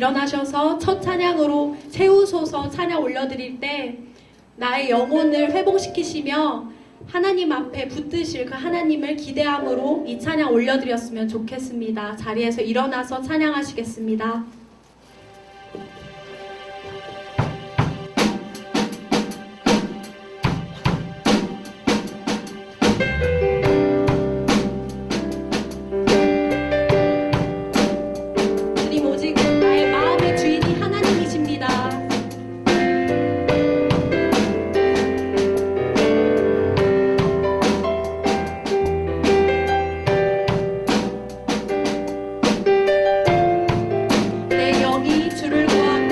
일어나셔서 첫 찬양으로 세우소서 찬양 올려드릴 때 나의 영혼을 회복시키시며 하나님 앞에 붙드실 그 하나님을 기대함으로 이 찬양 올려드렸으면 좋겠습니다. 자리에서 일어나서 찬양하시겠습니다. 주님 오직 나의 마음의 주인이 하나님이십니다. 내 영이 주를 구하고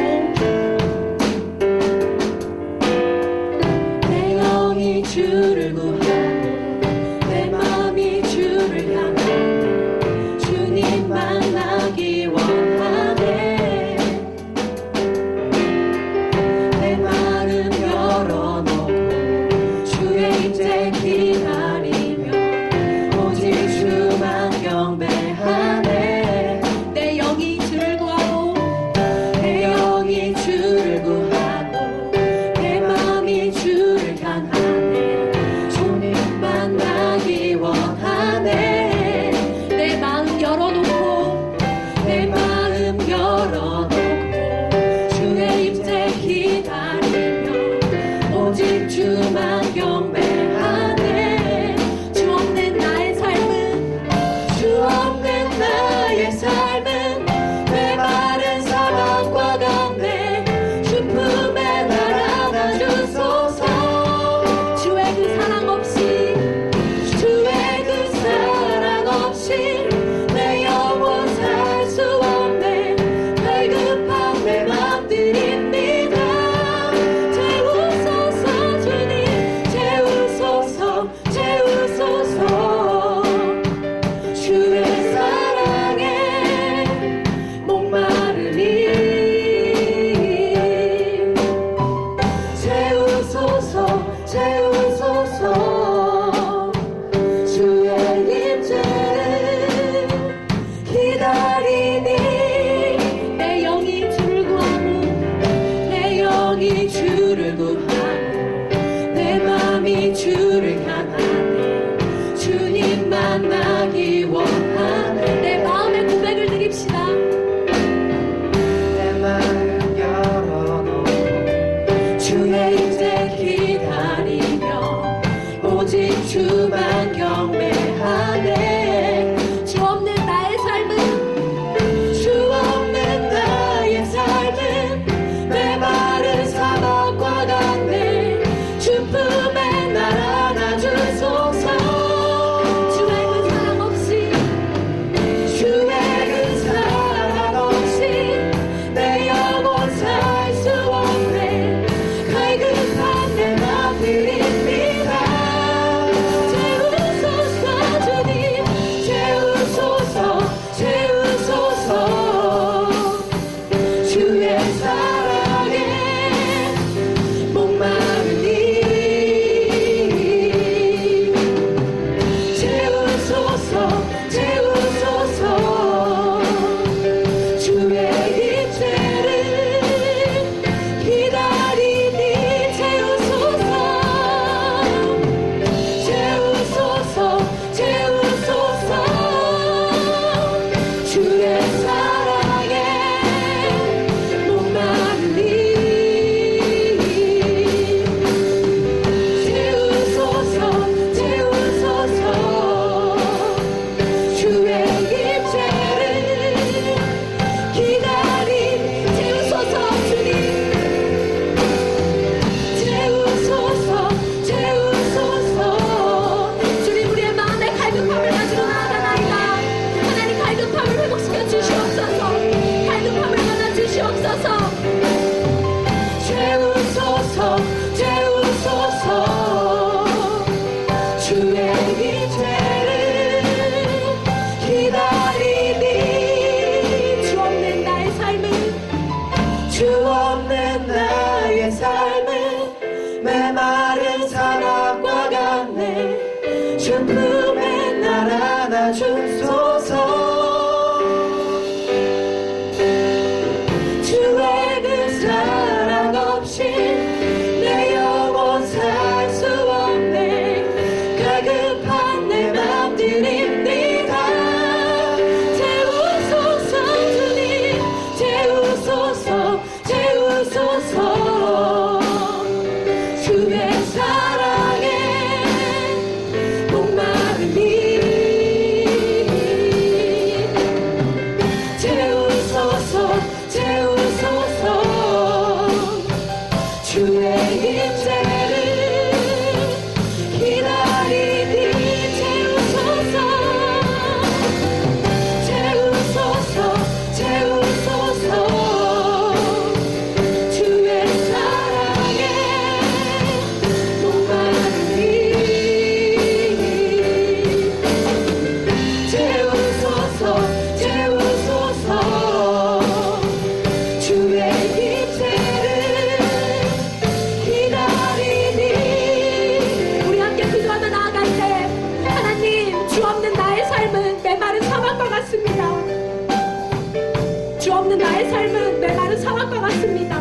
주없는 나의 삶은 메마른 사막과 같습니다.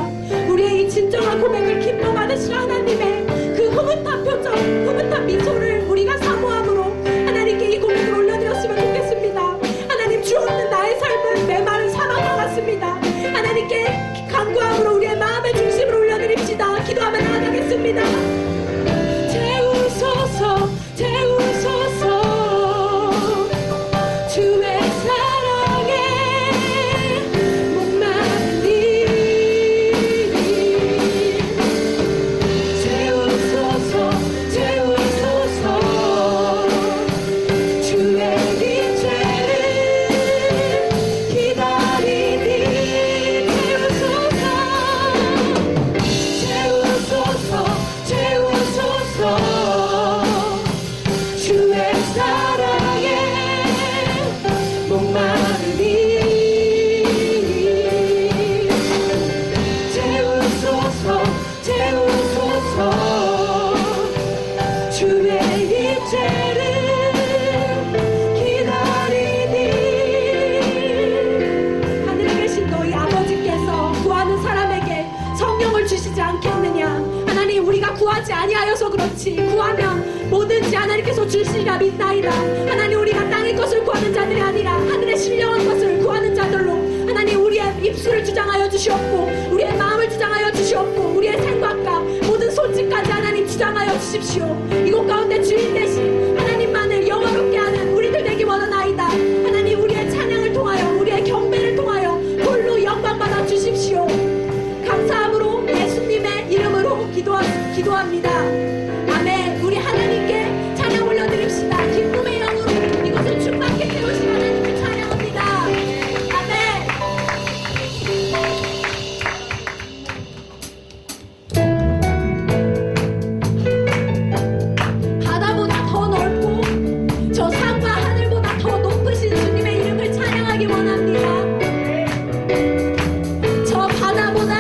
우리의 이 진정한 고백을 기뻐 받으실 하나님의 그 흐뭇한 표정, 흐뭇한 미소를 우리가 사모함으로 하나님께 이 고백을 올려드렸으면 좋겠습니다. 하나님, 주없는 나의 삶은 메마른 사막과 같습니다. 하나님께 간구함으로 우리의 마음의 중심을 올려드립시다. 기도하며 나아가겠습니다. 채우소서, 채우소서, 주의 사랑에 목마른 이 채우소서, 채우소서, 주의 임재를 기다리니 채우소서, 채우소서, 주의 사랑에 목마르니 채우소서, 채우소서, 주의 임재를 기다리니. 하늘에 계신 너희 아버지께서 구하는 사람에게 성령을 주시지 않겠느냐. 하나님, 우리가 구하지 아니하여서 그렇지 구하면 뭐든지 하나님께서 주시리라 믿나이다. 하나님, 우리가 땅의 것을 구하는 자들이 아니라 하늘의 신령한 것을 구하는 자들로 하나님, 우리의 입술을 주장하여 주시옵고 우리의 마음을 주장하여 주시옵고 우리의 생각과 모든 손짓까지 하나님 주장하여 주십시오. 이곳 가운데 주인 되신 하나님만을 영화롭게 하는 우리들 되기 원하나이다. 하나님, 우리의 찬양을 통하여 우리의 경배를 통하여 홀로 영광 받아 주십시오. 감사함으로 예수님의 이름으로 기도합니다. 아멘. 우리 하나님께 찬양 올려드립시다. 기쁨의 영으로 이것을 충만케 채우신 하나님을 찬양합니다. 아멘. 바다보다 더 넓고 저 산과 하늘보다 더 높으신 주님의 이름을 찬양하기 원합니다. 저 바다보다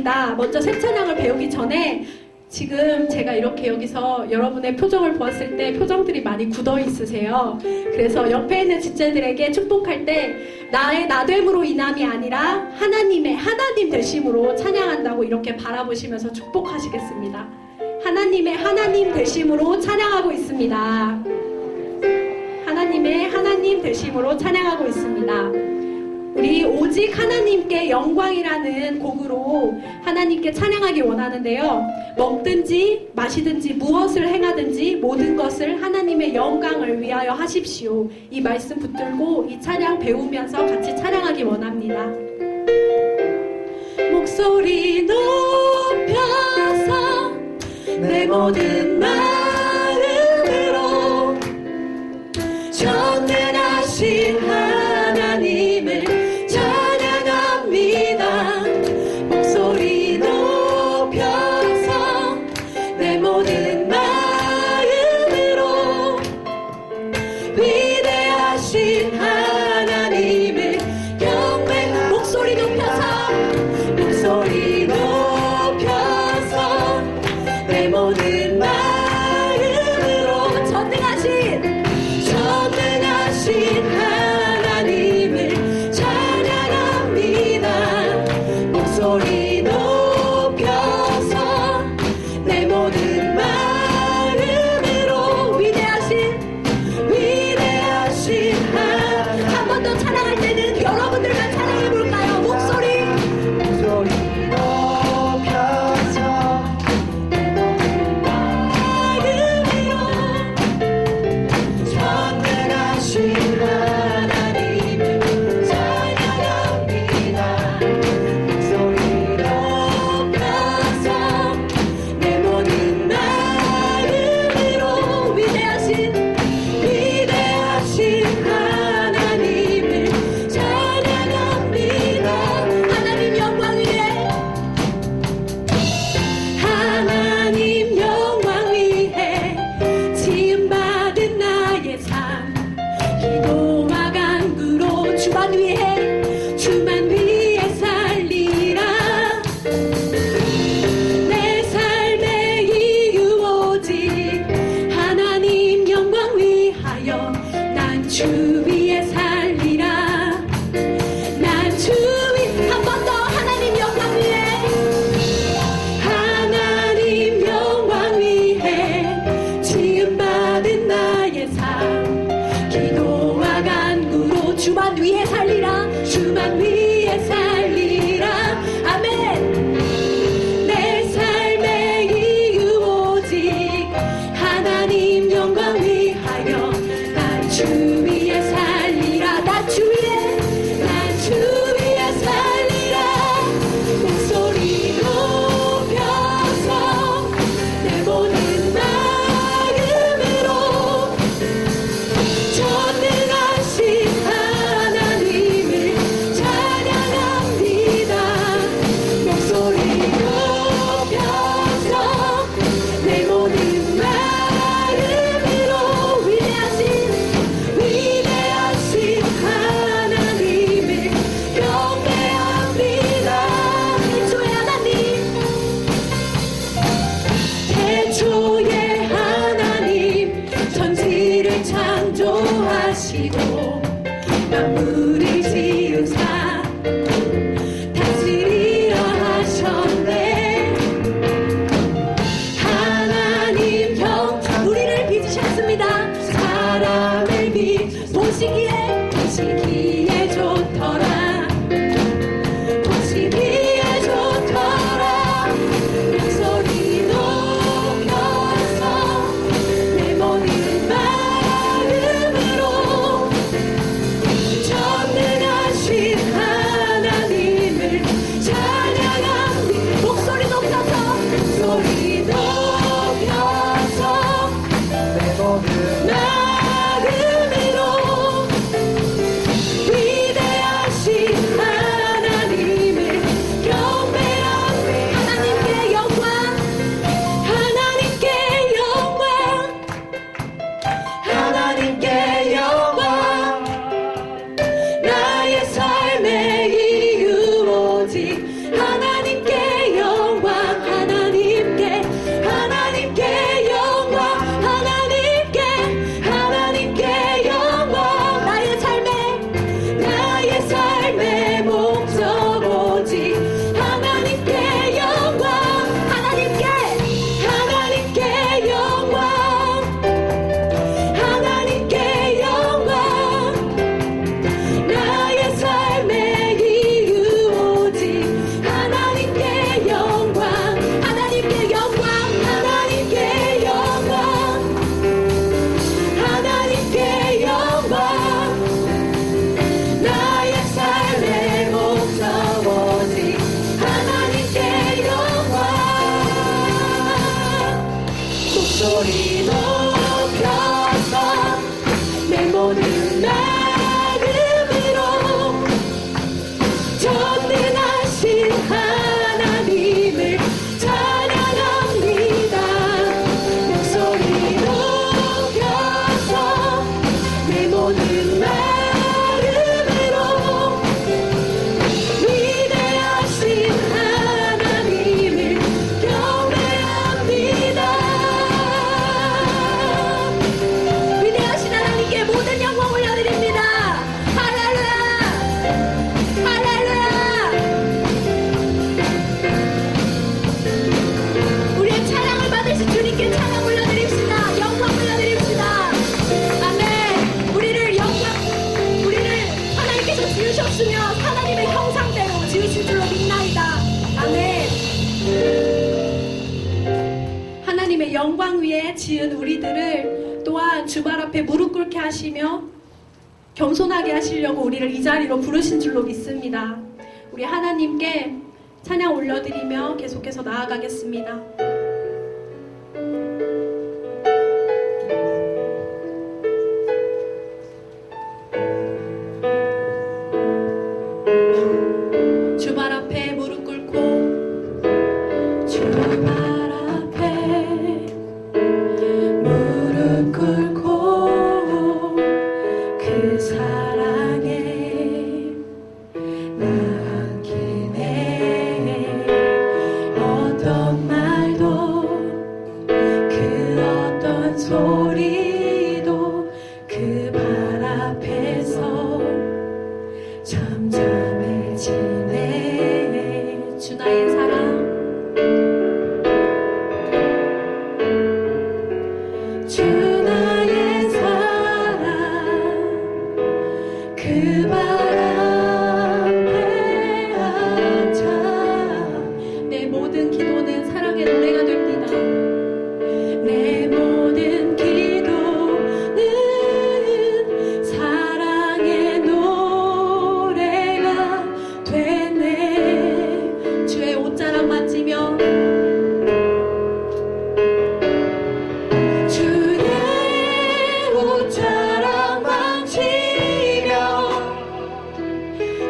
원합니다. 먼저 새 찬양을 배우기 전에 지금 제가 이렇게 여기서 여러분의 표정을 보았을 때 표정들이 많이 굳어 있으세요. 그래서 옆에 있는 지체들에게 축복할 때 나의 나됨으로 인함이 아니라 하나님의 하나님 되심으로 찬양한다고 이렇게 바라보시면서 축복하시겠습니다. 하나님의 하나님 되심으로 찬양하고 있습니다. 하나님의 하나님 되심으로 찬양하고 있습니다. 우리 오직 하나님께 영광이라는 곡으로 하나님께 찬양하기 원하는데요. 먹든지 마시든지 무엇을 행하든지 모든 것을 하나님의 영광을 위하여 하십시오. 이 말씀 붙들고 이 찬양 배우면서 같이 찬양하기 원합니다. 목소리 높여서 내 모든 마음으로 전능하신 하나님을 찬양합니다. 목소리 높여서 내 모든 마음으로 위대하신 하나님을 경배. 목소리 높여서 목소리 높여서 내 모든 마음으로 전능하신 하나님을 찬양합니다. 목소리 높여서 내 모든 마음으로 위대하신 한 번 더 찬양할 때는 여러분들만 찬양해볼까요? 목소리 높여서 주만 위해 살리라. 내 삶의 이유 오직 하나님 영광 위하여 난 주 위에 살리라. 난 주 위 한 번 더 하나님 영광 위해 하나님 영광 위해 지음받은 나의 삶 기도와 간구로 주만 위해 살리라. 주만 위해 살리라. 아멘. 내 삶의 이유 오직 하나님 영광 위하여 난 주 위에 살리라. 난 주 위에 살리라. 목소리 높여서 내 모든 마음으로 전능하신 하나님을 찬양합니다. 이렇게 영광 위에 지은 우리들을 또한 주말 앞에 무릎 꿇게 하시며 겸손하게 하시려고 우리를 이 자리로 부르신 줄로 믿습니다. 우리 하나님께 찬양 올려드리며 계속해서 나아가겠습니다. 주말 앞에 무릎 꿇고 주말 앞에 무릎 꿇고 그 사랑에 나아가기네. 어떤 말도 그 어떤 소리도 그 발 앞에서 잠잠해지네. 주 나의 사랑, 주 나의 사랑, 그 발 앞에 앉아. 내 모든 기도는 사랑의 노래가 됩니다. 내 모든 기도는 사랑의 노래가 되네. 주의 옷자락 만지며 주의 옷자락 만지며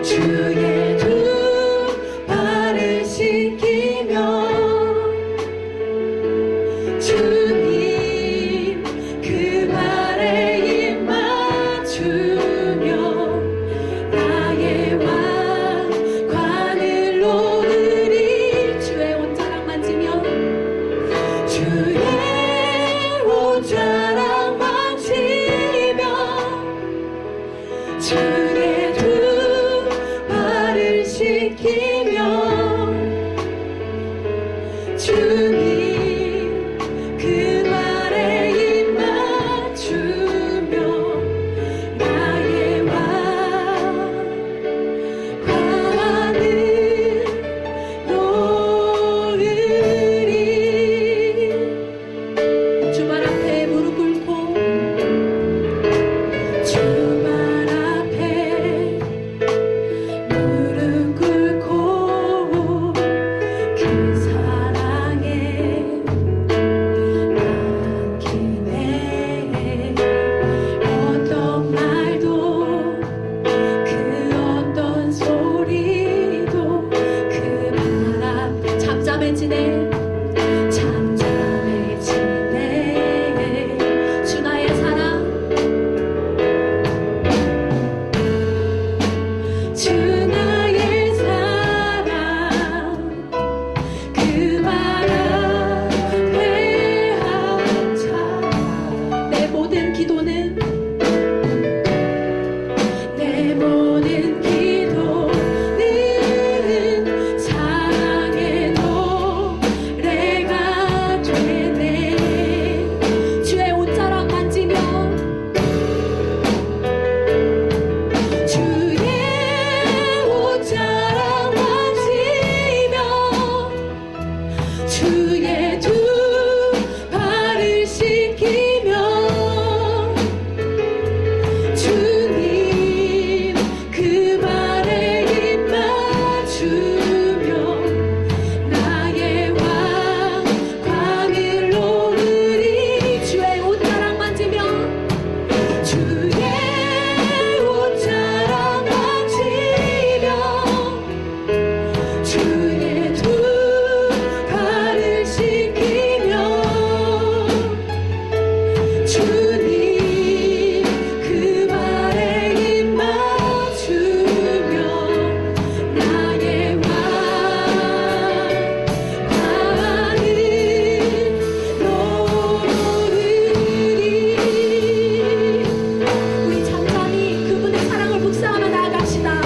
주의 두 발을 씻기며 주님 그 발에 입 맞추며 나의 왕관을 놓으리. 주의 옷자락 만지며 주의 옷자락 만지며 주의 두 발을 씻기며 주님 그 발에 입 맞추며 나의 왕관을 놓으리. 주말 앞에 무릎 꿇고 주말 앞에 무릎 꿇고 그 사랑에 남기네. 어떤 말도 그 어떤 소리도 그 발 앞에 잠잠해지네. 잠잠해지네. 주 나의 사랑, 주 나의 사랑, 그 발 앞에 앉아. 내 모든 기도는 내 모든 기도는 사랑의 노래가 되네. 주의 옷자락 만지며 주의 옷자락 만지며 주의 두 발을 씻기며 주님 그 발에 입 맞추며 나의 왕관을 놓으리. 주의 옷자락 만지며 주의 옷자락 만지며 주의 두 발을 씻기며 주님 그 발에 입 맞추며 나의 왕관을 놓으리. 우리 잠잠히 그분의 사랑을 묵상하며 나아갑시다.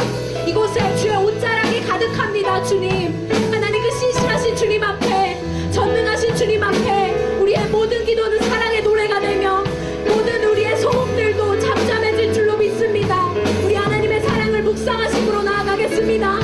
이곳에 주의 옷자락이 가득합니다. 주님, 하나님 그 신실하신 주님 앞에, 전능하신 주님 앞에 우리의 모든 기도는 사랑의 노래가 되며 모든 우리의 소음들도 잠잠해질 줄로 믿습니다. 우리 하나님의 사랑을 묵상하심으로 나아가겠습니다.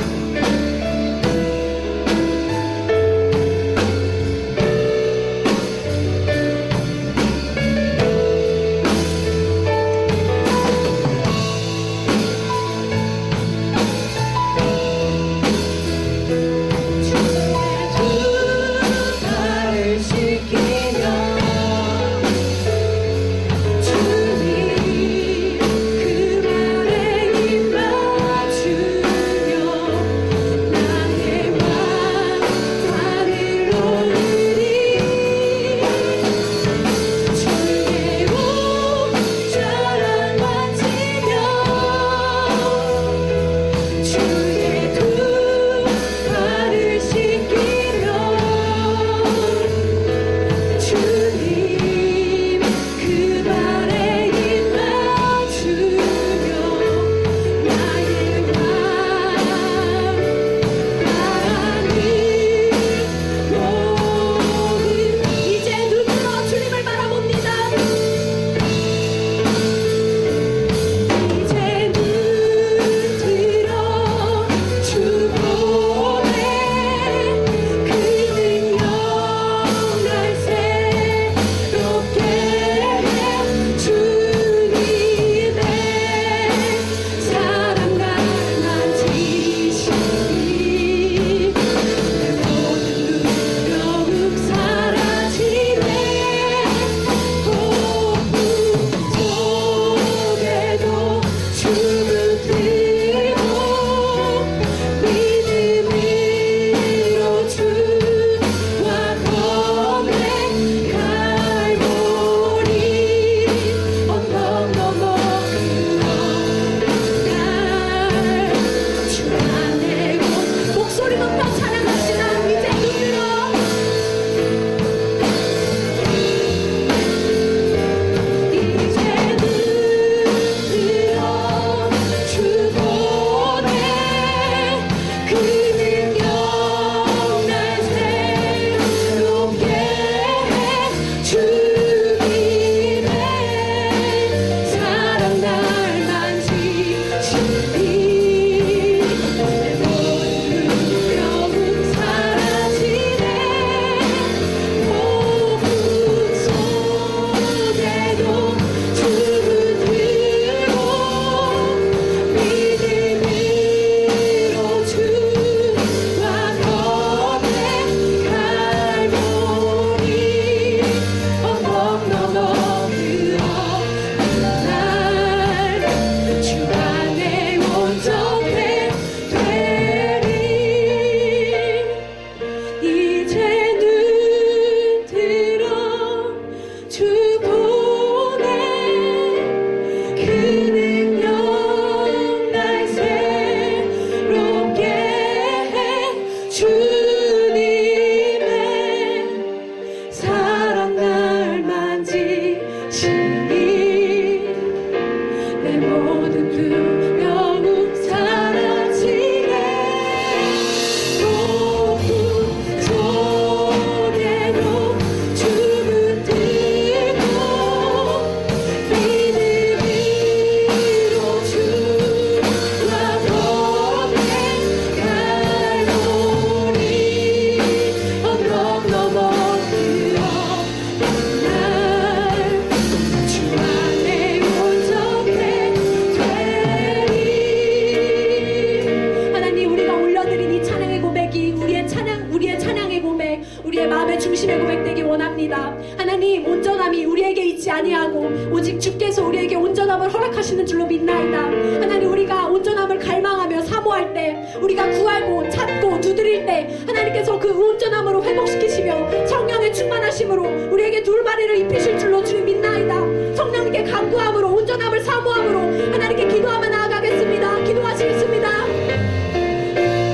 하나님께서 우리에게 온전함을 허락하시는 줄로 믿나이다. 하나님, 우리가 온전함을 갈망하며 사모할 때, 우리가 구하고 찾고 두드릴 때 하나님께서 그 온전함으로 회복시키시며 성령의 충만하심으로 우리에게 둘바리를 입히실 줄로 주님 믿나이다. 성령님께 간구함으로 온전함을 사모함으로 하나님께 기도하며 나아가겠습니다. 기도하시겠습니다.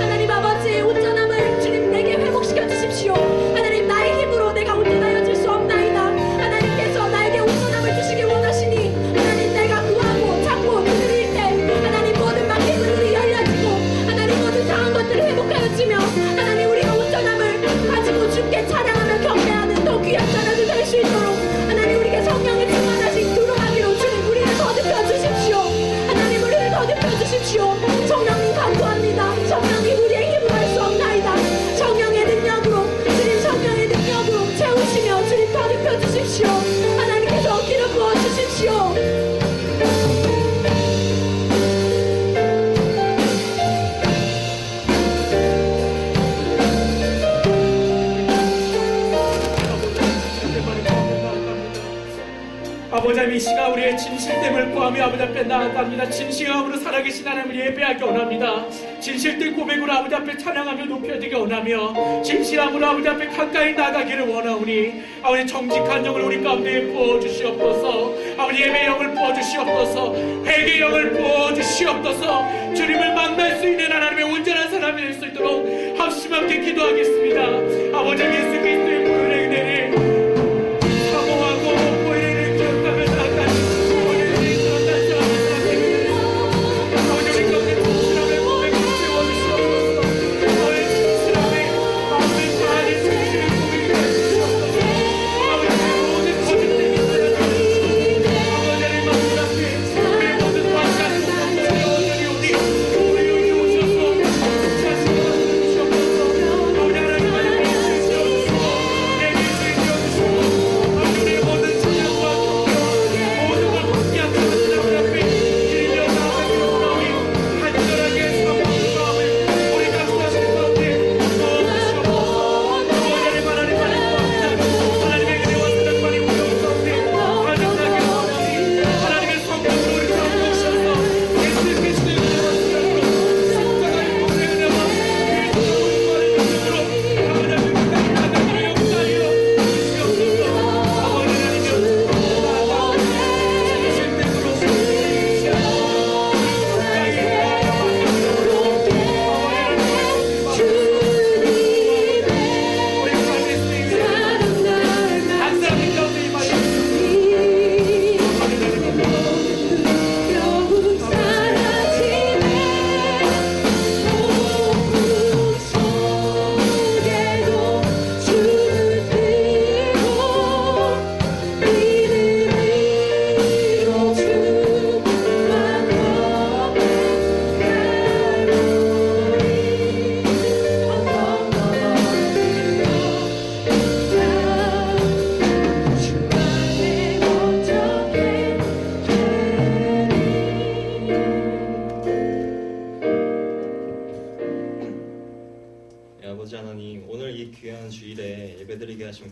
하나님 아버지, 온전함을 주님 내게 회복시켜 주십시오. 하나님, 나의 힘으로 내가 온전하여질 수 없나이다. 하나님께서 나에게 온전함을 주시기 원하시니 하나님, 내가 구하고 찾고 두드릴 때 하나님 모든 막힌 문들이 열려지고 하나님 모든 상한 것들이 회복하여지며 하나님, 우리가 온전함을 가지고 주께 찬양하며 경배하는 더 귀한 자녀들 될 수 있도록 하나님, 우리에게 성령의 충만하신 두루마기로 주님 우리를 더듬혀 주십시오. 하나님, 우리를 더듬혀 주십시오. 성령님 간구합니다. 성령님, 우리의 힘으로 할 수 없나이다. 성령의 능력으로 주님, 성령의 능력으로 채우시며 주님 더듬혀 주십시오. 하나님께서 기름 부어 주십시오. 아버지 하나님, 이 시간 우리의 진실됨을 구하며 아버지 앞에 나아갑니다. 진실함으로 살아계신 하나님을 예배하기 원합니다. 진실된 고백으로 아버지 앞에 찬양하며 높여지기 원하며 진실함으로 아버지 앞에 가까이 나가기를 원하오니 아버지, 정직한 영을 우리 가운데 부어주시옵소서. 아버지, 예배의 영을 부어주시옵소서. 회개의 영을 부어주시옵소서. 주님을 만날 수 있는 하나님의 온전한 사람이 될 수 있도록 합심함께 기도하겠습니다. 아버지, 예수 그리스도의 보혈의 은혜를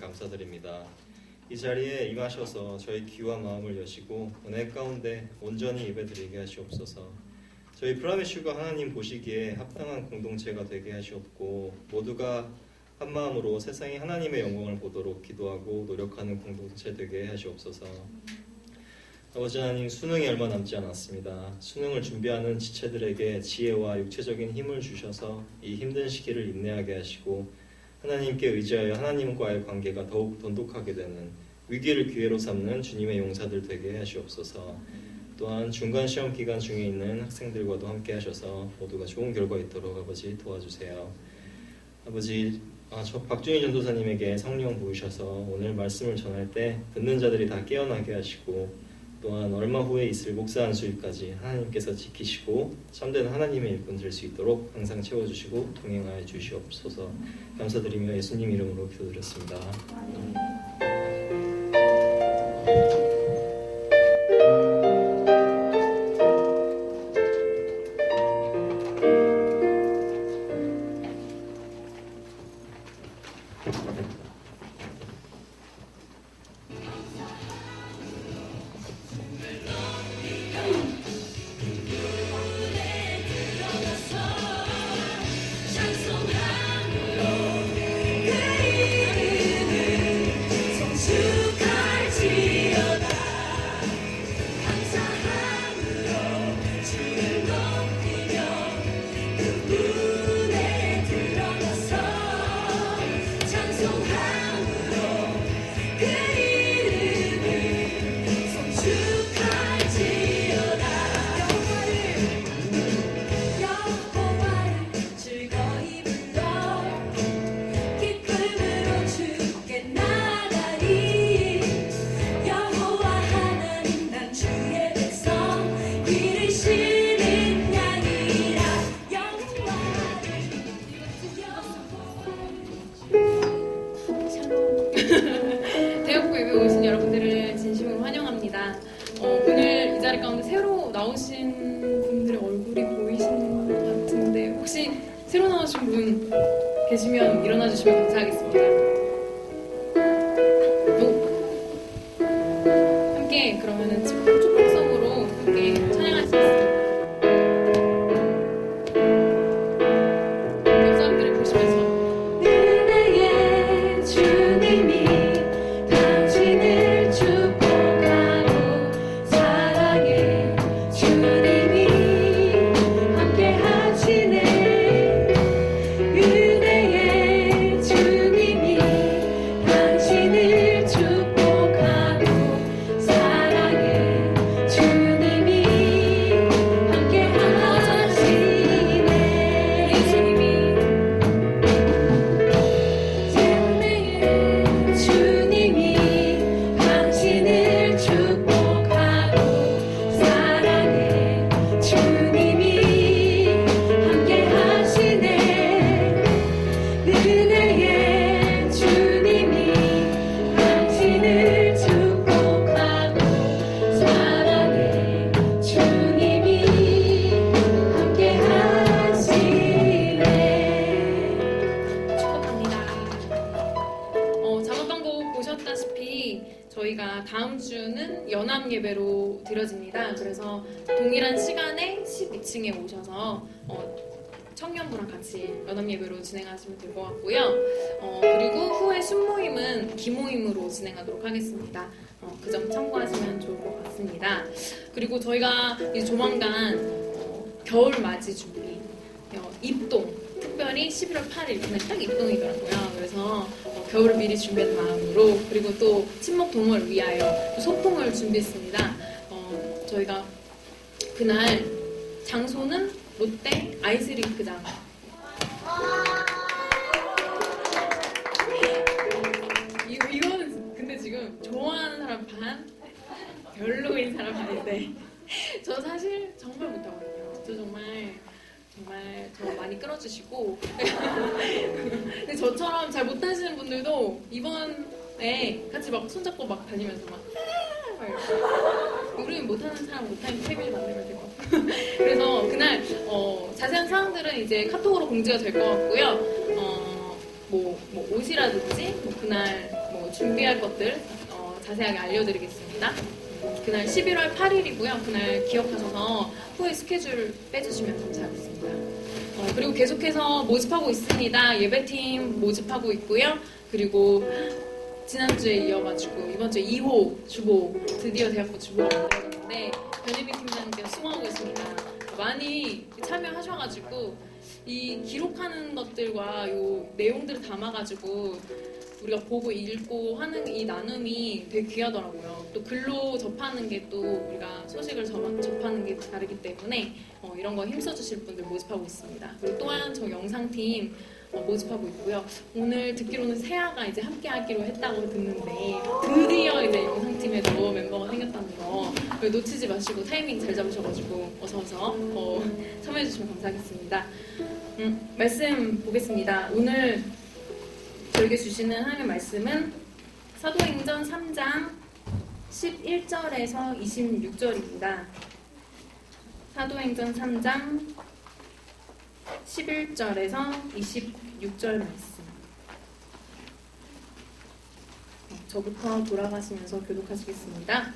감사드립니다. 이 자리에 임하셔서 저희 귀와 마음을 여시고 은혜 가운데 온전히 예배드리게 하시옵소서. 저희 프라미슈가 하나님 보시기에 합당한 공동체가 되게 하시옵고 모두가 한마음으로 세상이 하나님의 영광을 보도록 기도하고 노력하는 공동체 되게 하시옵소서. 아버지 하나님, 수능이 얼마 남지 않았습니다. 수능을 준비하는 지체들에게 지혜와 육체적인 힘을 주셔서 이 힘든 시기를 인내하게 하시고 하나님께 의지하여 하나님과의 관계가 더욱 돈독하게 되는, 위기를 기회로 삼는 주님의 용사들 되게 하시옵소서. 또한 중간 시험 기간 중에 있는 학생들과도 함께 하셔서 모두가 좋은 결과 있도록 아버지 도와주세요. 아버지, 저 박준희 전도사님에게 성령 부으셔서 오늘 말씀을 전할 때 듣는 자들이 다 깨어나게 하시고, 또한 얼마 후에 있을 목사 안수일까지 하나님께서 지키시고 참된 하나님의 일꾼 될 수 있도록 항상 채워주시고 동행하여 주시옵소서. 감사드리며 예수님 이름으로 기도드렸습니다. 혹시 새로 나오신 분 계시면 일어나 주시면 감사하겠습니다. 함께 그러면은 축복성으로 함께 찬양할 수 있습니다. 옆 사람들을 보시면서 은혜의 주님이 당신을 축복하고 사랑의 주님이 함께 하시네. 은혜의 주님이 당신을 축복하고 사랑의 주님이 함께 하시네. 주님이 당신을 축복하고 사랑해 주님이 함께 하시네. 은혜의 주님이 당신을 축복하고 사랑해 주님이 함께 하시네. 축복합니다. 작업 광고 보셨다시피 저희가 다음 주는 연합 예배로 드려집니다. 그래서 동일한 시간에 12층에 오셔서 청년부랑 같이 연합 예배로 진행하시면 될 것 같고요. 그리고 후에 순모임은 기모임으로 진행하도록 하겠습니다. 그 점 참고하시면 좋을 것 같습니다. 그리고 저희가 이제 조만간 겨울 맞이 준비 입동 특별히 11월 8일 그날 딱 입동이더라고요. 그래서 겨울을 미리 준비한 마음으로 그리고 또 친목 동호를 위하여 또 소통을 준비했습니다. 저희가 그날 장소는 롯데 아이스링크장. 이거는 근데 지금 좋아하는 사람 반, 별로인 사람 반인데 저 사실 정말 못하거든요. 저 정말 저 많이 끌어주시고 근데 저처럼 잘 못하시는 분들도 이번에 같이 막 손잡고 막 다니면서 막 이렇게 우리 못하는 사람 못하는 패밀리 만들면 될 것 같아요. 그래서 그날 자세한 사항들은 이제 카톡으로 공지가 될 것 같고요. 뭐 옷이라든지 그날 준비할 것들 자세하게 알려드리겠습니다. 그날 11월 8일이고요. 그날 기억하셔서 후에 스케줄 빼주시면 감사하겠습니다. 그리고 계속해서 모집하고 있습니다. 예배팀 모집하고 있고요. 그리고 지난주에 이어가지고 이번 주에 2호 주보 드디어 대학부 주보가 만들어졌는데 변예빈 팀장님께서 수고하고 있습니다. 많이 참여하셔가지고 이 기록하는 것들과 요 내용들을 담아가지고 우리가 보고 읽고 하는 이 나눔이 되게 귀하더라고요. 또 글로 접하는 게 또 우리가 소식을 접하는 게 다르기 때문에 이런 거 힘써주실 분들 모집하고 있습니다. 그리고 또한 저 영상팀 모집하고 있고요. 오늘 듣기로는 세아가 이제 함께 하기로 했다고 듣는데 드디어 이제 영상팀에도 멤버가 생겼다는 거 놓치지 마시고 타이밍 잘 잡으셔가지고 어서 참여해주시면 감사하겠습니다. 말씀 보겠습니다. 오늘 저에게 주시는 하나님의 말씀은 사도행전 3장 11절에서 26절입니다. 사도행전 3장 11절에서 26절 말씀. 저부터 돌아가시면서 교독하시겠습니다.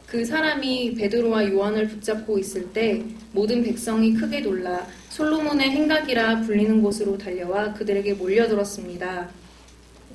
그 사람이 베드로와 요한을 붙잡고 있을 때 모든 백성이 크게 놀라 솔로몬의 행각이라 불리는 곳으로 달려와 그들에게 몰려들었습니다.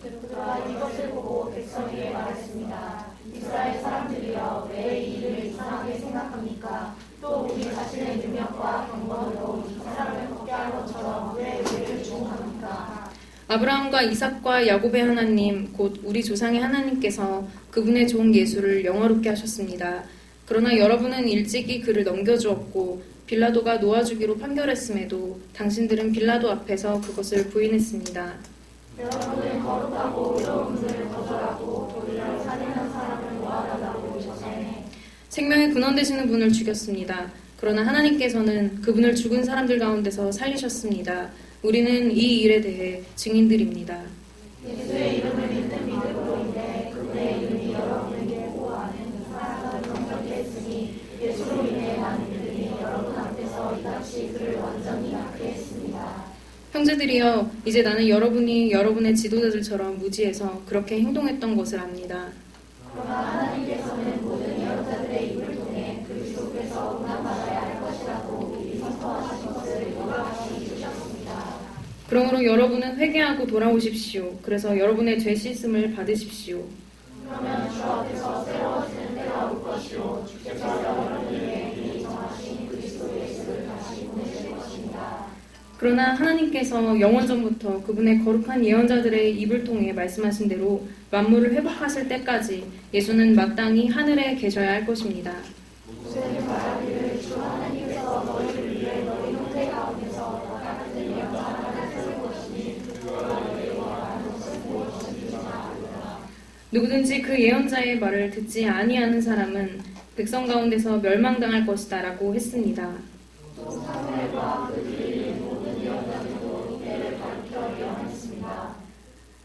베드로가 이것을 보고 백성에게 말했습니다. 이스라엘 사람들이여 왜 이 일을 이상하게 생각합니까? 또 우리 자신의 능력과 경건으로 이 사람을 걷게 한 것처럼 왜 우리를 주목합니까? 아브라함과 이삭과 야곱의 하나님 곧 우리 조상의 하나님께서 그분의 종 예수를 영화롭게 하셨습니다. 그러나 여러분은 일찍이 그를 넘겨주었고 빌라도가 놓아주기로 판결했음에도 당신들은 빌라도 앞에서 그것을 부인했습니다. 여러분은 거룩하고 의로운 분을 거절하고 도리어 살인한 사람을 모아달라고 오셨네. 생명의 근원 되시는 분을 죽였습니다. 그러나 하나님께서는 그분을 죽은 사람들 가운데서 살리셨습니다. 우리는 이 일에 대해 증인들입니다. 예수의 이름을 믿는 믿음으로인데 그분의 이름이 여러분에게 보호하는 사랑을 경력히 했으니 예수로 인해 많은 이들이 여러분 앞에서 이같이 그를 완전히 낳게 했습니다. 형제들이여, 이제 나는 여러분이 여러분의 지도자들처럼 무지해서 그렇게 행동했던 것을 압니다. 그러나 하나님께서는 모든 예언자들의 입을 통해 그리스도께서 고난받아야 할 것이라고 미리 선포하신 것을 이와 같이 이루셨습니다. 그러므로 여러분은 회개하고 돌아오십시오. 그래서 여러분의 죄 씻음을 받으십시오. 그러면 주 앞에서 새로워지는 때가 올 것이요 주께서 여러분에게 미리 정하신 그리스도 예수를 다시 보내실 것입니다. 그러나 하나님께서 영원전부터 그분의 거룩한 예언자들의 입을 통해 말씀하신 대로 만물을 회복하실 때까지 예수는 마땅히 하늘에 계셔야 할 것입니다. 모세는 말하기를 주 하나님께서 너희를 위해 너희 형제 가운데서 너 같은 예언자 하나를 세울 것이니 그가 너희에게 말하는 것은 무엇인지 아노라. 누구든지 그 예언자의 말을 듣지 아니하는 사람은 백성 가운데서 멸망당할 것이다 라고 했습니다. 또 사무엘과 그들이 모든 예언자들도 이때를 가리켜 예언했습니다.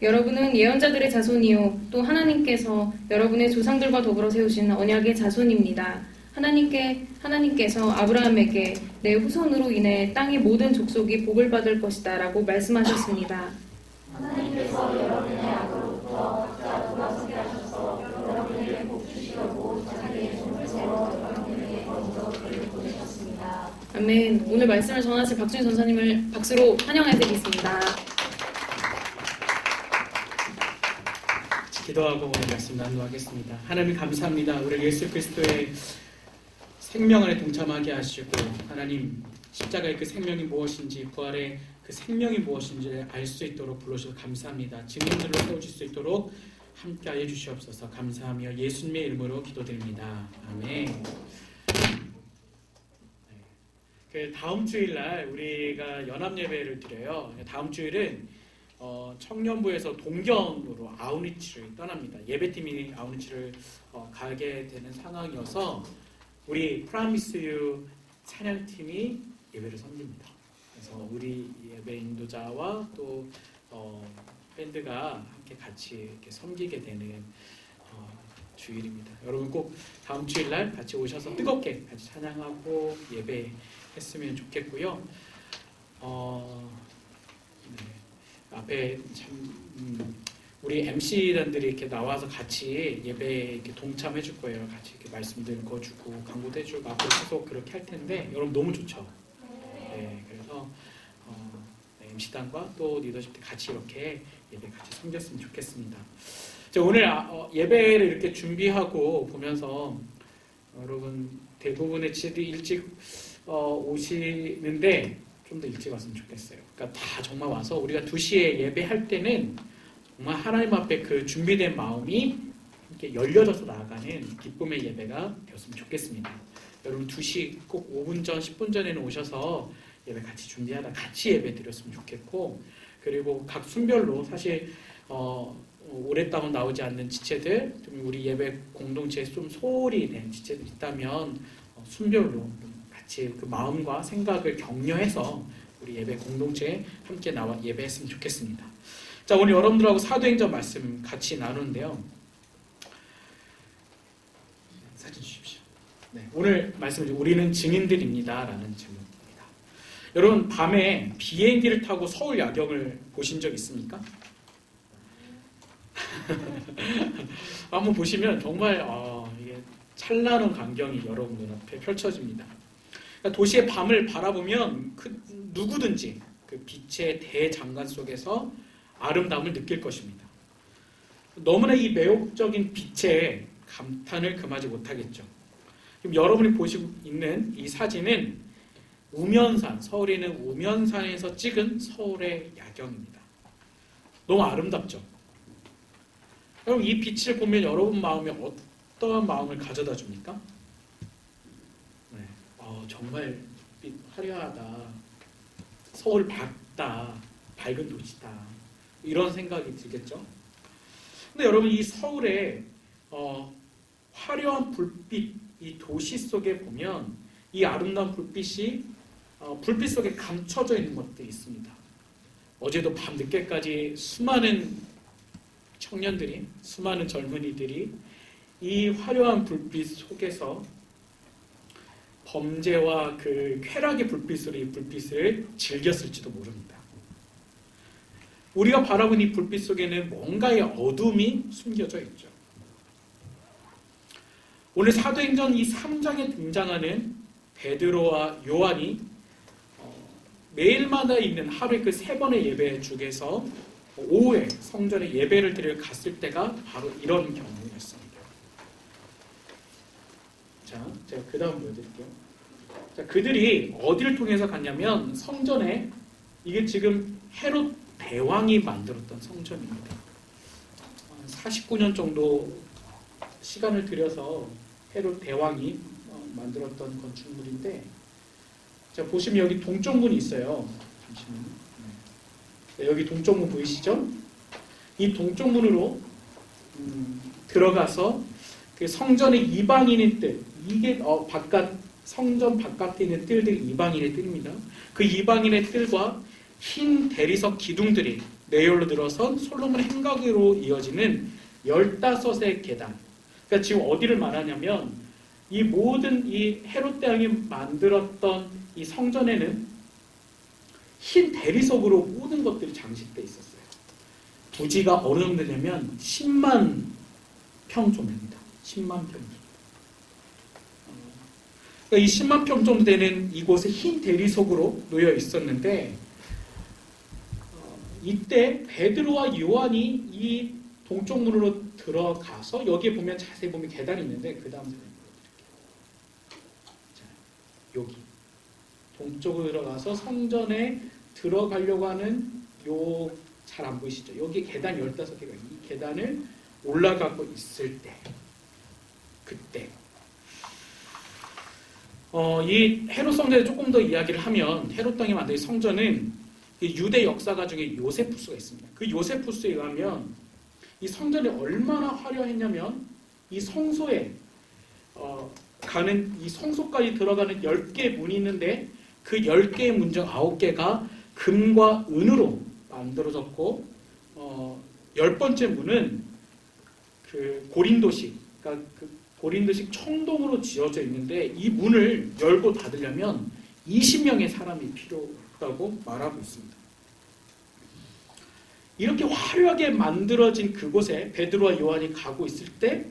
여러분은 예언자들의 자손이요 또 하나님께서 여러분의 조상들과 더불어 세우신 언약의 자손입니다. 하나님께서 아브라함에게 내 후손으로 인해 땅의 모든 족속이 복을 받을 것이다 라고 말씀하셨습니다. 하나님께서 여러분의 악으로부터 각자 돌아서게 하셔서 여러분에게 복 주시려고 자기의 손을 세워 여러분에게 먼저 그를 보내셨습니다. 아멘. 오늘 말씀을 전하신 박준희 전사님을 박수로 환영해드리겠습니다. 기도하고 오늘 말씀 나누겠습니다. 하나님 감사합니다. 우리 예수 그리스도의 생명 안에 동참하게 하시고 하나님 십자가의 그 생명이 무엇인지 부활의 그 생명이 무엇인지를 알 수 있도록 불러주셔서 감사합니다. 증인들로 세우실 수 있도록 함께하여 주시옵소서. 감사하며 예수님의 이름으로 기도드립니다. 아멘. 그 다음 주일날 우리가 연합 예배를 드려요. 다음 주일은 청년부에서 동경으로 아우니치를 떠납니다. 예배팀이 아우니치를 가게 되는 상황이어서 우리 프라미스 유 찬양팀이 예배를 섬깁니다. 그래서 우리 예배 인도자와 또 밴드가 함께 같이 이렇게 섬기게 되는 주일입니다. 여러분 꼭 다음 주일날 같이 오셔서 뜨겁게 같이 찬양하고 예배했으면 좋겠고요. 네. 앞에 참 우리 MC단들이 이렇게 나와서 같이 예배에 이렇게 동참해 줄 거예요. 같이 이렇게 말씀도 읽어주고 강구도 해주고 앞으로 계속 그렇게 할 텐데 여러분 너무 좋죠. 네, 그래서 MC단과 또 리더십 때 같이 이렇게 예배 같이 섬겼으면 좋겠습니다. 자, 오늘 예배를 이렇게 준비하고 보면서 여러분 대부분의 지체들이 일찍 오시는데 좀 더 일찍 왔으면 좋겠어요. 그러니까 다 정말 와서 우리가 2시에 예배할 때는 정말 하나님 앞에 그 준비된 마음이 이렇게 열려져서 나아가는 기쁨의 예배가 되었으면 좋겠습니다. 여러분 2시 꼭 5분 전, 10분 전에는 오셔서 예배 같이 준비하다 같이 예배 드렸으면 좋겠고, 그리고 각 순별로 사실 오랫동안 나오지 않는 지체들, 우리 예배 공동체에 좀 소홀히 된 지체들 있다면 순별로 같이 그 마음과 생각을 격려해서 우리 예배 공동체에 함께 나와 예배했으면 좋겠습니다. 자, 오늘 여러분들하고 사도행전 말씀 같이 나누는데요. 사진 주십시오. 네, 오늘 말씀은 우리는 증인들입니다 라는 제목입니다. 여러분 밤에 비행기를 타고 서울 야경을 보신 적 있습니까? 한번 보시면 정말 이게 찬란한 광경이 여러분 눈앞에 펼쳐집니다. 그러니까 도시의 밤을 바라보면 누구든지 그 빛의 대장간 속에서 아름다움을 느낄 것입니다. 너무나 이 매혹적인 빛에 감탄을 금하지 못하겠죠. 지금 여러분이 보시고 있는 이 사진은 우면산, 서울에 있는 우면산에서 찍은 서울의 야경입니다. 너무 아름답죠? 그럼 이 빛을 보면 여러분 마음에 어떠한 마음을 가져다 줍니까? 네. 정말 빛 화려하다. 서울 밝다. 밝은 도시다. 이런 생각이 들겠죠? 근데 여러분 이 서울의 화려한 불빛, 이 도시 속에 보면 이 아름다운 불빛이 불빛 속에 감춰져 있는 것들이 있습니다. 어제도 밤 늦게까지 수많은 청년들이, 수많은 젊은이들이 이 화려한 불빛 속에서 범죄와 그 쾌락의 불빛으로 이 불빛을 즐겼을지도 모릅니다. 우리가 바라본 이 불빛 속에는 뭔가의 어둠이 숨겨져 있죠. 오늘 사도행전 이 3장에 등장하는 베드로와 요한이 매일마다 있는 하루에 그 3번의 예배 중에서 오후에 성전에 예배를 드리러 갔을 때가 바로 이런 경우였습니다. 자, 제가 그 다음 보여드릴게요. 자, 그들이 어디를 통해서 갔냐면 성전에, 이게 지금 헤롯 대왕이 만들었던 성전입니다. 49년 정도 시간을 들여서 헤롯 대왕이 만들었던 건축물인데, 자, 보시면 여기 동쪽문이 있어요. 잠시만요. 네, 여기 동쪽문 보이시죠? 이 동쪽문으로 들어가서 그 성전의 이방인의 뜰, 이게 성전 바깥에 있는 뜰들이 이방인의 뜰입니다. 그 이방인의 뜰과 흰 대리석 기둥들이 내열로 들어선 솔로몬 행각으로 이어지는 15의 계단. 그러니까 지금 어디를 말하냐면 이 모든 이 헤롯 대왕이 만들었던 이 성전에는 흰 대리석으로 모든 것들이 장식되어 있었어요. 부지가 어느 정도 되냐면 10만 평 정도입니다. 10만 평 정도. 그러니까 이 10만 평 정도 되는 이곳에 흰 대리석으로 놓여 있었는데, 이때 베드로와 요한이 이 동쪽문으로 들어가서, 여기에 보면 자세히 보면 계단이 있는데, 그 다음 사진 보여드릴게요. 자, 여기 동쪽으로 들어가서 성전에 들어가려고 하는 요, 잘 안 보이시죠? 여기 계단 15개가 이 계단을 올라가고 있을 때, 그때 이 헤롯 성전에 조금 더 이야기를 하면, 헤롯 땅에 만든 성전은 유대 역사가 중에 요세푸스가 있습니다. 그 요세푸스에 의하면 이 성전이 얼마나 화려했냐면, 이 성소에 가는, 이 성소까지 들어가는 10개의 문이 있는데, 그 10개의 문 중 9개가 금과 은으로 만들어졌고, 10번째 문은 그 고린도식, 그러니까 그 고린도식 청동으로 지어져 있는데, 이 문을 열고 닫으려면 20명의 사람이 필요하다고 말하고 있습니다. 이렇게 화려하게 만들어진 그곳에 베드로와 요한이 가고 있을 때,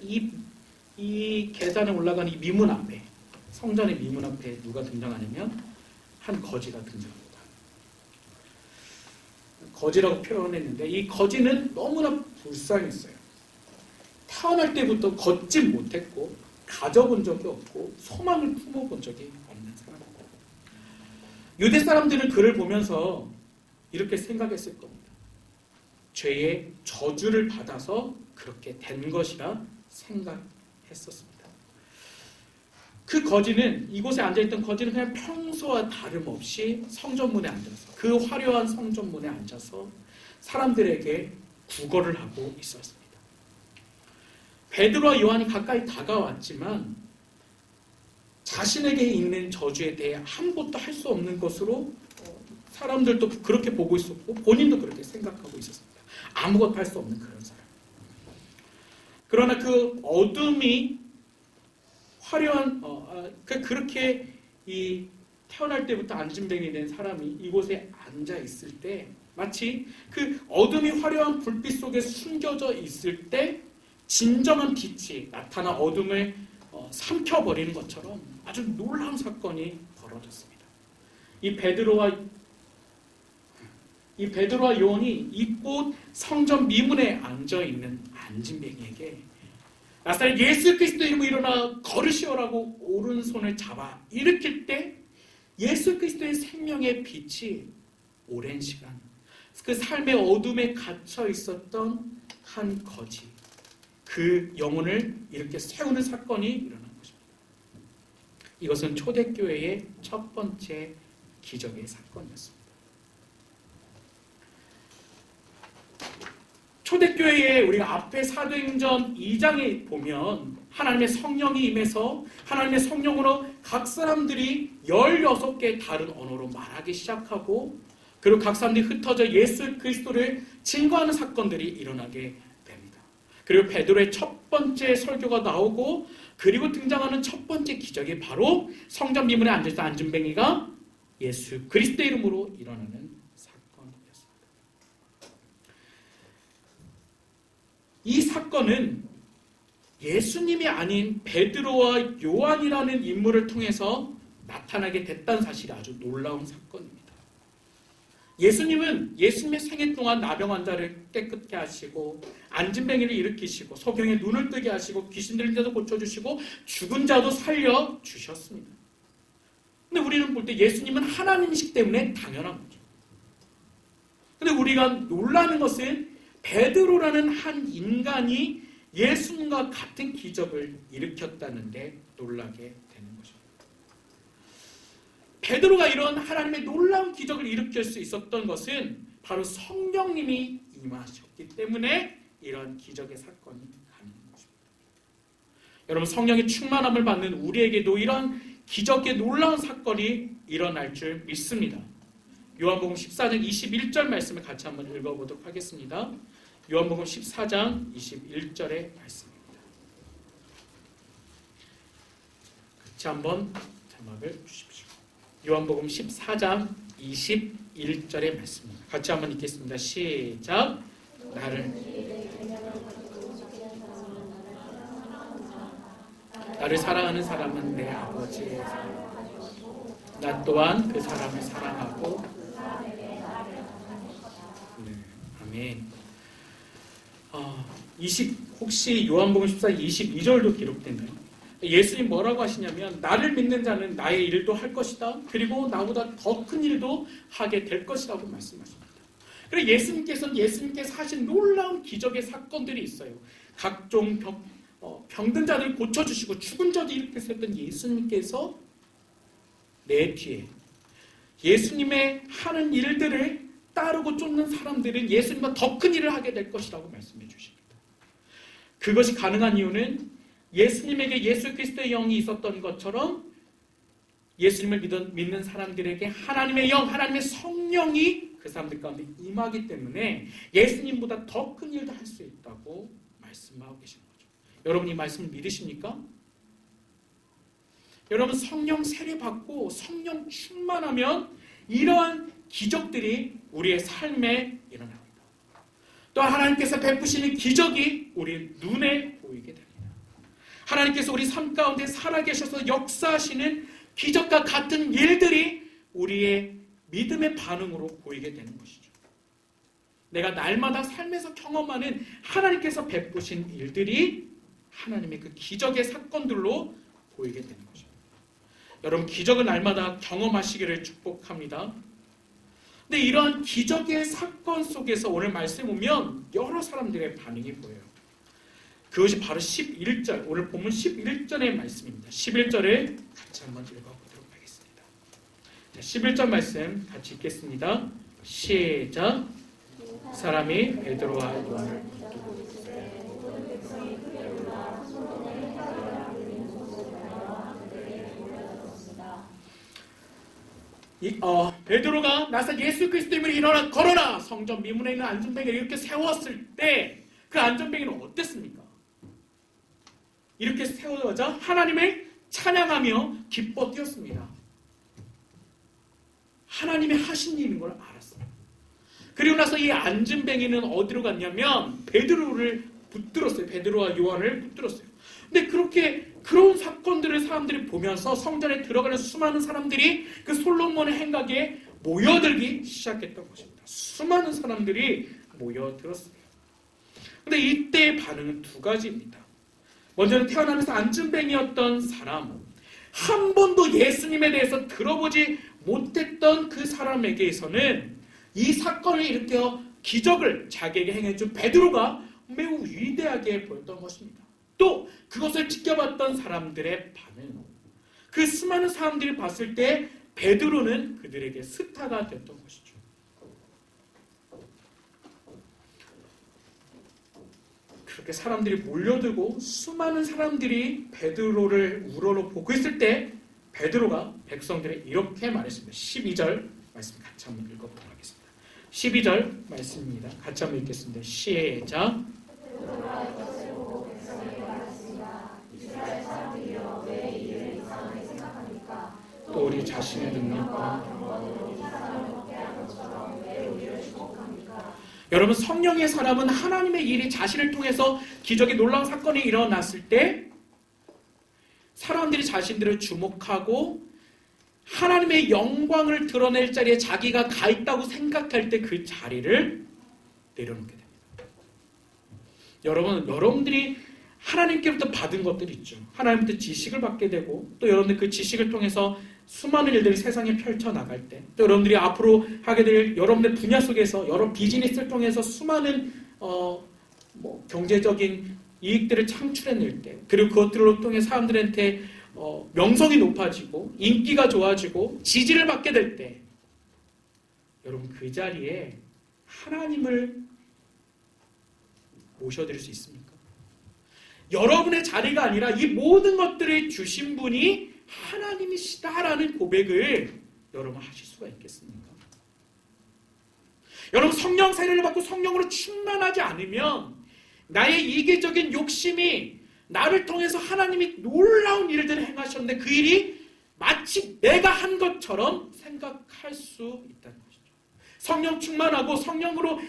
이 계단에 올라가는 이 미문 앞에, 성전의 미문 앞에 누가 등장하냐면 한 거지가 등장합니다. 거지라고 표현했는데, 이 거지는 너무나 불쌍했어요. 태어날 때부터 걷지 못했고, 가져본 적이 없고, 소망을 품어본 적이 없는 사람이고, 유대 사람들은 그를 보면서 이렇게 생각했을 겁니다. 죄의 저주를 받아서 그렇게 된 것이라 생각했었습니다. 그 거지는, 이곳에 앉아있던 거지는 그냥 평소와 다름없이 성전문에 앉아서, 그 화려한 성전문에 앉아서 사람들에게 구걸을 하고 있었습니다. 베드로와 요한이 가까이 다가왔지만 자신에게 있는 저주에 대해 아무것도 할 수 없는 것으로 사람들도 그렇게 보고 있었고, 본인도 그렇게 생각하고 있었습니다. 아무것도 할 수 없는 그런 사람. 그러나 그 어둠이 화려한, 그렇게 이 태어날 때부터 안진뱅이 된 사람이 이곳에 앉아 있을 때, 마치 그 어둠이 화려한 불빛 속에 숨겨져 있을 때 진정한 빛이 나타나 어둠을 삼켜버리는 것처럼 아주 놀라운 사건이 벌어졌습니다. 이 베드로와 요한이 이곳 성전 미문에 앉아있는 안진뱅이에게 나사렛 예수 그리스도 이름으로 일어나 걸으시오라고 오른손을 잡아 일으킬 때, 예수 그리스도의 생명의 빛이 오랜 시간 그 삶의 어둠에 갇혀 있었던 한 거지, 그 영혼을 이렇게 세우는 사건이 일어난 것입니다. 이것은 초대교회의 첫 번째 기적의 사건이었습니다. 초대교회에 우리가 앞에 사도행전 2장에 보면 하나님의 성령이 임해서 하나님의 성령으로 각 사람들이 16개의 다른 언어로 말하기 시작하고, 그리고 각 사람들이 흩어져 예수 그리스도를 증거하는 사건들이 일어나게 됩니다. 그리고 베드로의 첫 번째 설교가 나오고 그리고 등장하는 첫 번째 기적이 바로 성전 미문에 앉아있던 안진뱅이가 예수 그리스도의 이름으로 일어나는 사건이었습니다. 이 사건은 예수님이 아닌 베드로와 요한이라는 인물을 통해서 나타나게 됐다는 사실이 아주 놀라운 사건입니다. 예수님은 예수님의 생애 동안 나병 환자를 깨끗게 하시고 안진뱅이를 일으키시고 소경의 눈을 뜨게 하시고 귀신 들린 자도 고쳐주시고 죽은 자도 살려주셨습니다. 근데 우리는 볼 때 예수님은 하나님이시기 때문에 당연한 거죠. 근데 우리가 놀라는 것은 베드로라는 한 인간이 예수님과 같은 기적을 일으켰다는데 놀라게 되는 거죠. 베드로가 이런 하나님의 놀라운 기적을 일으킬 수 있었던 것은 바로 성령님이 임하셨기 때문에 이런 기적의 사건이 가능한 것입니다. 여러분, 성령의 충만함을 받는 우리에게도 이런 기적의 놀라운 사건이 일어날 줄 믿습니다. 요한복음 14장 21절 말씀을 같이 한번 읽어보도록 하겠습니다. 요한복음 14장 21절의 말씀입니다. 같이 한번 자막을 주십시오. 요한복음 14장 21절의 말씀입니다. 같이 한번 읽겠습니다. 시작. 나를 사랑하는 사람은 내 아버지의 사랑이고 나 또한 그 사람을 사랑하고. 네, 아멘. 혹시 요한복음 14 22절도 기록됐나요? 예수님 뭐라고 하시냐면 나를 믿는 자는 나의 일도 할 것이다. 그리고 나보다 더 큰 일도 하게 될 것이라고 말씀하십니다. 그리고 예수님께서 하신 놀라운 기적의 사건들이 있어요. 각종 병든 자들을 고쳐주시고 죽은 자도 일으켰던 예수님께서 내 뒤에 예수님의 하는 일들을 따르고 쫓는 사람들은 예수님과 더 큰 일을 하게 될 것이라고 말씀해 주십니다. 그것이 가능한 이유는 예수님에게 예수 그리스도의 영이 있었던 것처럼 예수님을 믿는 사람들에게 하나님의 영, 하나님의 성령이 그 사람들 가운데 임하기 때문에 예수님보다 더 큰 일도 할 수 있다고 말씀하고 계시는 거죠. 여러분, 이 말씀을 믿으십니까? 여러분, 성령 세례받고 성령 충만하면 이러한 기적들이 우리의 삶에 일어납니다. 또 하나님께서 베푸시는 기적이 우리 눈에 보이게 됩니다. 하나님께서 우리 삶 가운데 살아계셔서 역사하시는 기적과 같은 일들이 우리의 믿음의 반응으로 보이게 되는 것이죠. 내가 날마다 삶에서 경험하는 하나님께서 베푸신 일들이 하나님의 그 기적의 사건들로 보이게 되는 것입니다. 여러분, 기적을 날마다 경험하시기를 축복합니다. 근데 이런 기적의 사건 속에서 오늘 말씀에 보면 여러 사람들의 반응이 보여요. 그것이 바로 11절, 오늘 본문 11절의 말씀입니다. 11절을 같이 한번 읽어보도록 하겠습니다. 자, 11절 말씀 같이 읽겠습니다. 시작. 사람이 베드로와 요한을 베드로가 나서 예수 그리스도의 이름으로 일어나 걸어라, 성전 미문에 있는 안전뱅이를 이렇게 세웠을 때 그 안전뱅이는 어땠습니까? 이렇게 세워져 하나님을 찬양하며 기뻐 뛰었습니다. 하나님이 하신 일인 걸 알았어요. 그리고 나서 이 안전뱅이는 어디로 갔냐면 베드로를 붙들었어요. 베드로와 요한을 붙들었어요. 근데 그런 사건들을 사람들이 보면서 성전에 들어가는 수많은 사람들이 그 솔로몬의 행각에 모여들기 시작했던 것입니다. 수많은 사람들이 모여들었습니다. 근데 이때의 반응은 두 가지입니다. 먼저는 태어나면서 안진뱅이였던 사람, 한 번도 예수님에 대해서 들어보지 못했던 그 사람에게서는 이 사건을 일으켜 기적을 자기에게 행해준 베드로가 매우 위대하게 보였던 것입니다. 또 그것을 지켜봤던 사람들의 반응, 그 수많은 사람들이 봤을 때 베드로는 그들에게 스타가 됐던 것이죠. 그렇게 사람들이 몰려들고 수많은 사람들이 베드로를 우러러 보고 있을 때 베드로가 백성들에 이렇게 말했습니다. 12절 말씀 같이 한번 읽어보도록 하겠습니다. 12절 말씀입니다. 같이 한번 읽겠습니다. 시작. 돌아 이것을 보고 백성에게 말했습니다. 이스라엘 사람들이여 왜 이 일을 이상하게 생각합니까? 또 우리 자신의 능력과 경건으로 이 사람을 먹게 한 것처럼 왜 우리를 축복합니까? 여러분, 성령의 사람은 하나님의 일이 자신을 통해서 기적의 놀라운 사건이 일어났을 때 사람들이 자신들을 주목하고 하나님의 영광을 드러낼 자리에 자기가 가 있다고 생각할 때 그 자리를 내려놓게 됩니다. 여러분들이 하나님께로부터 받은 것들이 있죠. 하나님부터 지식을 받게 되고 또 여러분들 그 지식을 통해서 수많은 일들이 세상에 펼쳐나갈 때 또 여러분들이 앞으로 하게 될 여러분들 분야 속에서 여러 비즈니스를 통해서 수많은 경제적인 이익들을 창출해낼 때 그리고 그것들을 통해 사람들한테 명성이 높아지고 인기가 좋아지고 지지를 받게 될 때 여러분 그 자리에 하나님을 모셔드릴 수 있습니까? 여러분의 자리가 아니라 이 모든 것들을 주신 분이 하나님이시다라는 고백을 여러분 하실 수가 있겠습니까? 여러분 성령 세례를 받고 성령으로 충만하지 않으면 나의 이기적인 욕심이 나를 통해서 하나님이 놀라운 일들을 행하셨는데 그 일이 마치 내가 한 것처럼 생각할 수 있다는 것이죠. 성령 충만하고 성령으로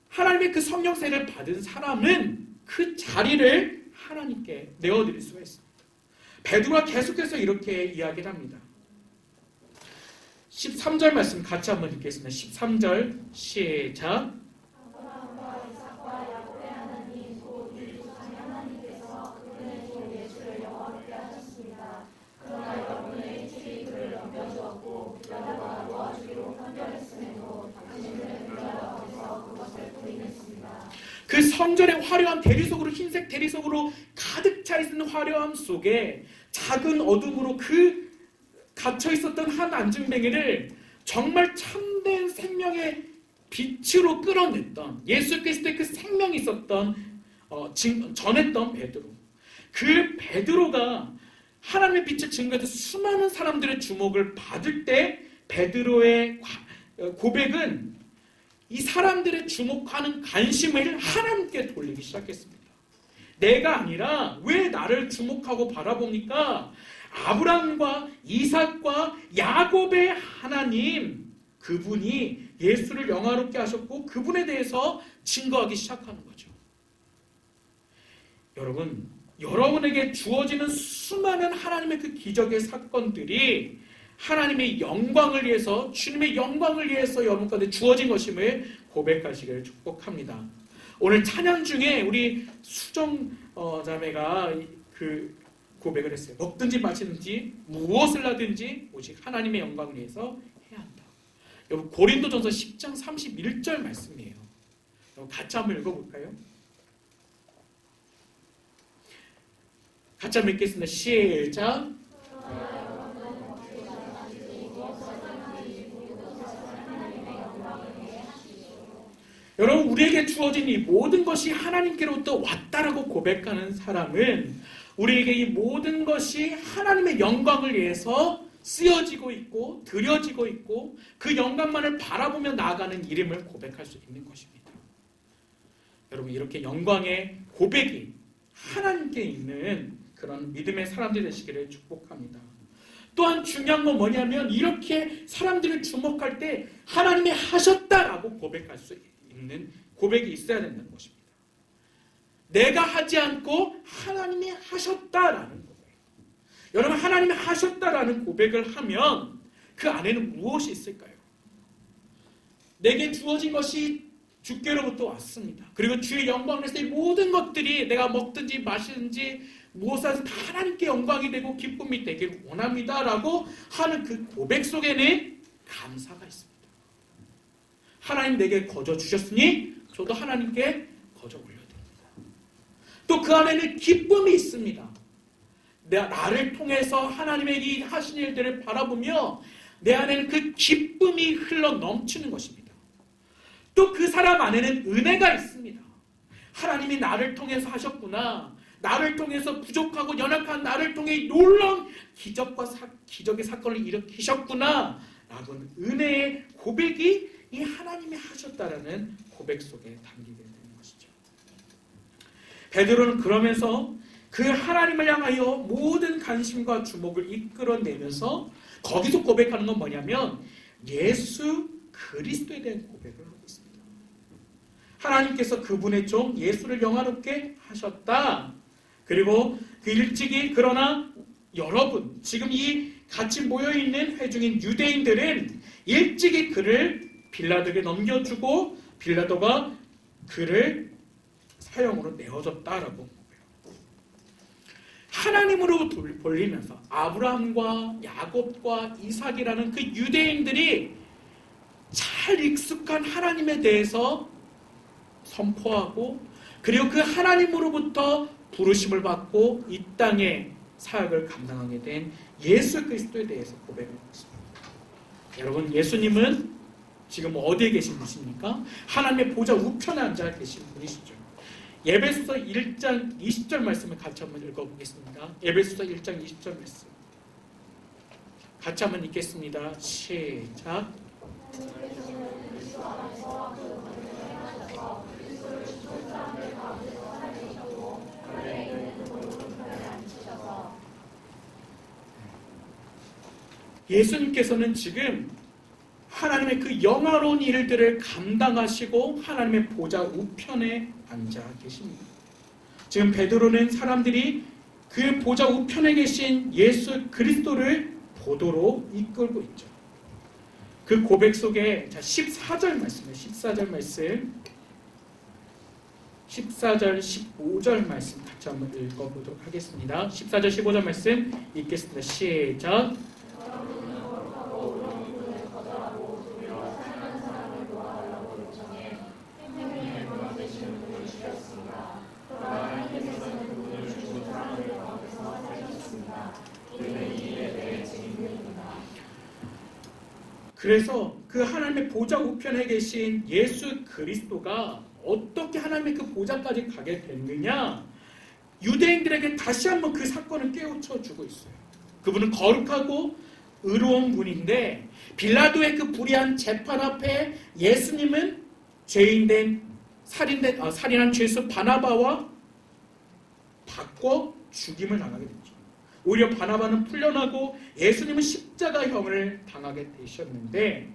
하나님의 그 성령 세례를 받은 사람은 그 자리를 하나님께 내어드릴 수가 있습니다. 베드로가 계속해서 이렇게 이야기를 합니다. 13절 말씀 같이 한번 읽겠습니다. 13절 시작. 그 성전의 화려한 대리석으로 흰색 대리석으로 가득 차 있는 화려함 속에 작은 어둠으로 그 갇혀 있었던 한 안증뱅이를 정말 참된 생명의 빛으로 끌어냈던 예수 그리스도의 그 생명이 있었던 전했던 베드로. 그 베드로가 하나님의 빛을 증거해서 수많은 사람들의 주목을 받을 때 베드로의 고백은 이 사람들의 주목하는 관심을 하나님께 돌리기 시작했습니다. 내가 아니라 왜 나를 주목하고 바라봅니까? 아브라함과 이삭과 야곱의 하나님, 그분이 예수를 영화롭게 하셨고 그분에 대해서 증거하기 시작하는 거죠. 여러분에게 주어지는 수많은 하나님의 그 기적의 사건들이 하나님의 영광을 위해서, 주님의 영광을 위해서 여러분 가운데 주어진 것임을 고백하시기를 축복합니다. 오늘 찬양 중에 우리 수정 자매가 그 고백을 했어요. 먹든지 마시든지 무엇을 하든지 오직 하나님의 영광을 위해서 해야 한다. 여러분 고린도전서 10장 31절 말씀이에요. 여러분 같이 한번 읽어볼까요? 같이 한번 읽겠습니다. 시작. 여러분 우리에게 주어진 이 모든 것이 하나님께로부터 왔다라고 고백하는 사람은 우리에게 이 모든 것이 하나님의 영광을 위해서 쓰여지고 있고 드려지고 있고 그 영광만을 바라보며 나아가는 이름을 고백할 수 있는 것입니다. 여러분 이렇게 영광의 고백이 하나님께 있는 그런 믿음의 사람들이 되시기를 축복합니다. 또한 중요한 건 뭐냐면 이렇게 사람들을 주목할 때 하나님이 하셨다라고 고백할 수 있는 고백이 있어야 된다는 것입니다. 내가 하지 않고 하나님이 하셨다라는 고백. 여러분 하나님이 하셨다라는 고백을 하면 그 안에는 무엇이 있을까요? 내게 주어진 것이 주께로부터 왔습니다. 그리고 주의 영광을 위해서 이 모든 것들이 내가 먹든지 마시든지 무엇을 하든 다 하나님께 영광이 되고 기쁨이 되길 원합니다라고 하는 그 고백 속에는 감사가 있습니다. 하나님 내게 거저 주셨으니 저도 하나님께 거저 올려드립니다. 또 그 안에는 기쁨이 있습니다. 나를 통해서 하나님의 이 하신 일들을 바라보며 내 안에는 그 기쁨이 흘러 넘치는 것입니다. 또 그 사람 안에는 은혜가 있습니다. 하나님이 나를 통해서 하셨구나. 나를 통해서 부족하고 연약한 나를 통해 놀라운 기적의 사건을 일으키셨구나 라고 은혜의 고백이 이 하나님이 하셨다라는 고백 속에 담기게 되는 것이죠. 베드로는 그러면서 그 하나님을 향하여 모든 관심과 주목을 이끌어내면서 거기서 고백하는 건 뭐냐면 예수 그리스도에 대한 고백을 하고 있습니다. 하나님께서 그분의 종 예수를 영화롭게 하셨다. 그리고 그 일찍이 그러나 여러분 지금 이 같이 모여있는 회중인 유대인들은 일찍이 그를 빌라도에게 넘겨주고 빌라도가 그를 사형으로 내어줬다라고 보고요. 하나님으로 돌리면서 아브라함과 야곱과 이삭이라는 그 유대인들이 잘 익숙한 하나님에 대해서 선포하고 그리고 그 하나님으로부터 부르심을 받고 이 땅에 사역을 감당하게 된 예수 그리스도에 대해서 고백하고 있습니다. 여러분 예수님은 지금 어디에 계신 분이십니까? 하나님의 보좌 우편에 앉아 계신 분이시죠. 에베소서 1장 20절 말씀을 같이 한번 읽어보겠습니다. 에베소서 1장 20절 말씀 같이 한번 읽겠습니다. 시작. 예수님께서는 지금 하나님의 그 영화로운 일들을 감당하시고 하나님의 보좌 우편에 앉아 계십니다. 지금 베드로는 사람들이 그 보좌 우편에 계신 예수 그리스도를 보도록 이끌고 있죠. 그 고백 속에 14절 말씀이에요. 14절 말씀 14절 15절 말씀 같이 한번 읽어보도록 하겠습니다. 14절 15절 말씀 읽겠습니다. 시작. 그래서 그 하나님의 보좌 우편에 계신 예수 그리스도가 어떻게 하나님의 그 보좌까지 가게 됐느냐? 유대인들에게 다시 한번 그 사건을 깨우쳐 주고 있어요. 그분은 거룩하고 의로운 분인데 빌라도의 그 불의한 재판 앞에 예수님은 살인한 죄수 바나바와 바꿔 죽임을 당하게 됐죠. 오히려 바나바는 풀려나고 예수님은 십자가형을 당하게 되셨는데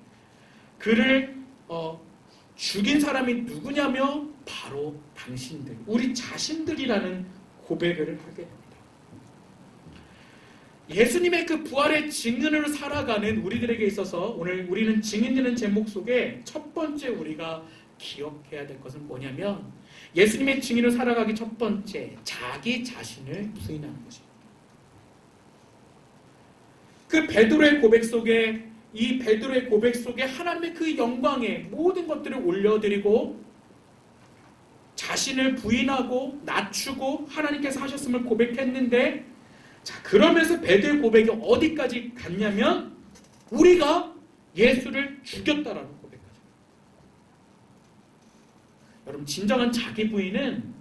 그를 죽인 사람이 누구냐며 바로 당신들, 우리 자신들이라는 고백을 하게 됩니다. 예수님의 그 부활의 증인으로 살아가는 우리들에게 있어서 오늘 우리는 증인이라는 제목 속에 첫 번째 우리가 기억해야 될 것은 뭐냐면 예수님의 증인으로 살아가기 첫 번째 자기 자신을 부인하는 것입니다. 그 베드로의 고백 속에 이 베드로의 고백 속에 하나님의 그 영광에 모든 것들을 올려드리고 자신을 부인하고 낮추고 하나님께서 하셨음을 고백했는데 자 그러면서 베드로의 고백이 어디까지 갔냐면 우리가 예수를 죽였다라는 고백까지. 여러분 진정한 자기 부인은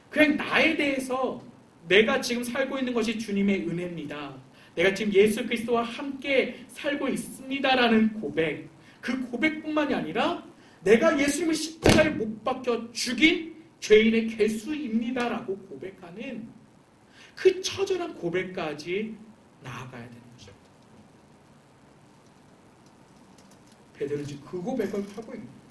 그냥 나에 대해서 내가 지금 살고 있는 것이 주님의 은혜입니다. 내가 지금 예수 그리스도와 함께 살고 있습니다라는 고백, 그 고백뿐만이 아니라 내가 예수님을 십자가에 못 박혀 죽인 죄인의 개수입니다라고 고백하는 그 처절한 고백까지 나아가야 되는 거죠. 베드로는 지금 그 고백을 하고 있는 거예요.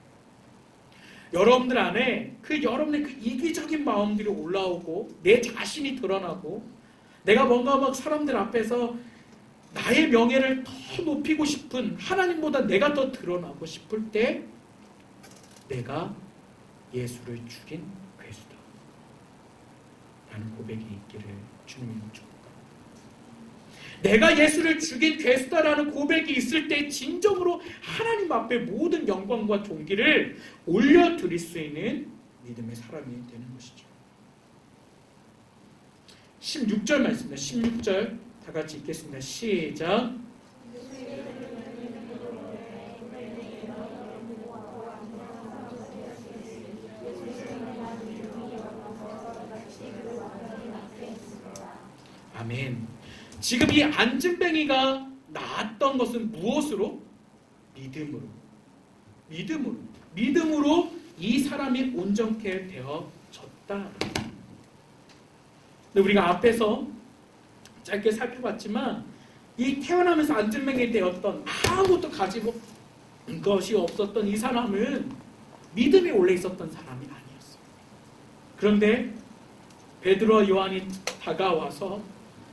여러분들 안에 여러분의 그 이기적인 마음들이 올라오고 내 자신이 드러나고 내가 뭔가 막 사람들 앞에서 나의 명예를 더 높이고 싶은 하나님보다 내가 더 드러나고 싶을 때 내가 예수를 죽인 괴수다 라는 고백이 있기를 주님이 축복합니다. 내가 예수를 죽인 괴수다라는 고백이 있을 때 진정으로 하나님 앞에 모든 영광과 존귀를 올려드릴 수 있는 믿음의 사람이 되는 것이죠. 16절 말씀입니다. 16절 다 같이 읽겠습니다. 시작. 아멘. 지금 이 안진뱅이가 나았던 것은 무엇으로? 믿음으로 이 사람이 온전케 되어졌다. 근데 우리가 앞에서 짧게 살펴봤지만 이 태어나면서 안진뱅이 되었던 아무것도 가지고 것이 없었던 이 사람은 믿음이 원래 있었던 사람이 아니었어요. 그런데 베드로와 요한이 다가와서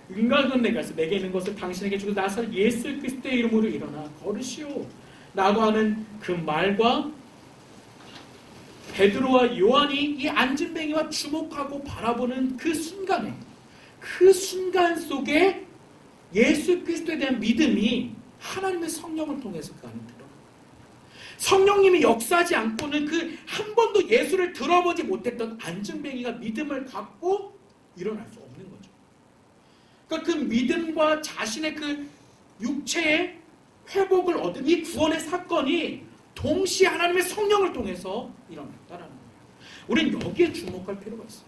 인간은 내게 있는 것을 당신에게 주고 나서 예수 그리스도의 이름으로 일어나 걸으시오 라고 하는 그 말과 베드로와 요한이 이 안진뱅이와 주목하고 바라보는 그 순간에 그 순간 속에 예수 그리스도에 대한 믿음이 하나님의 성령을 통해서 그 안에 들어갑니다. 성령님이 역사하지 않고는 그 한 번도 예수를 들어보지 못했던 안진뱅이가 믿음을 갖고 일어날 수 없는 거죠. 그러니까 그 믿음과 자신의 그 육체의 회복을 얻은 이 구원의 사건이 동시에 하나님의 성령을 통해서 일어났다라는 거예요. 우리는 여기에 주목할 필요가 있어요.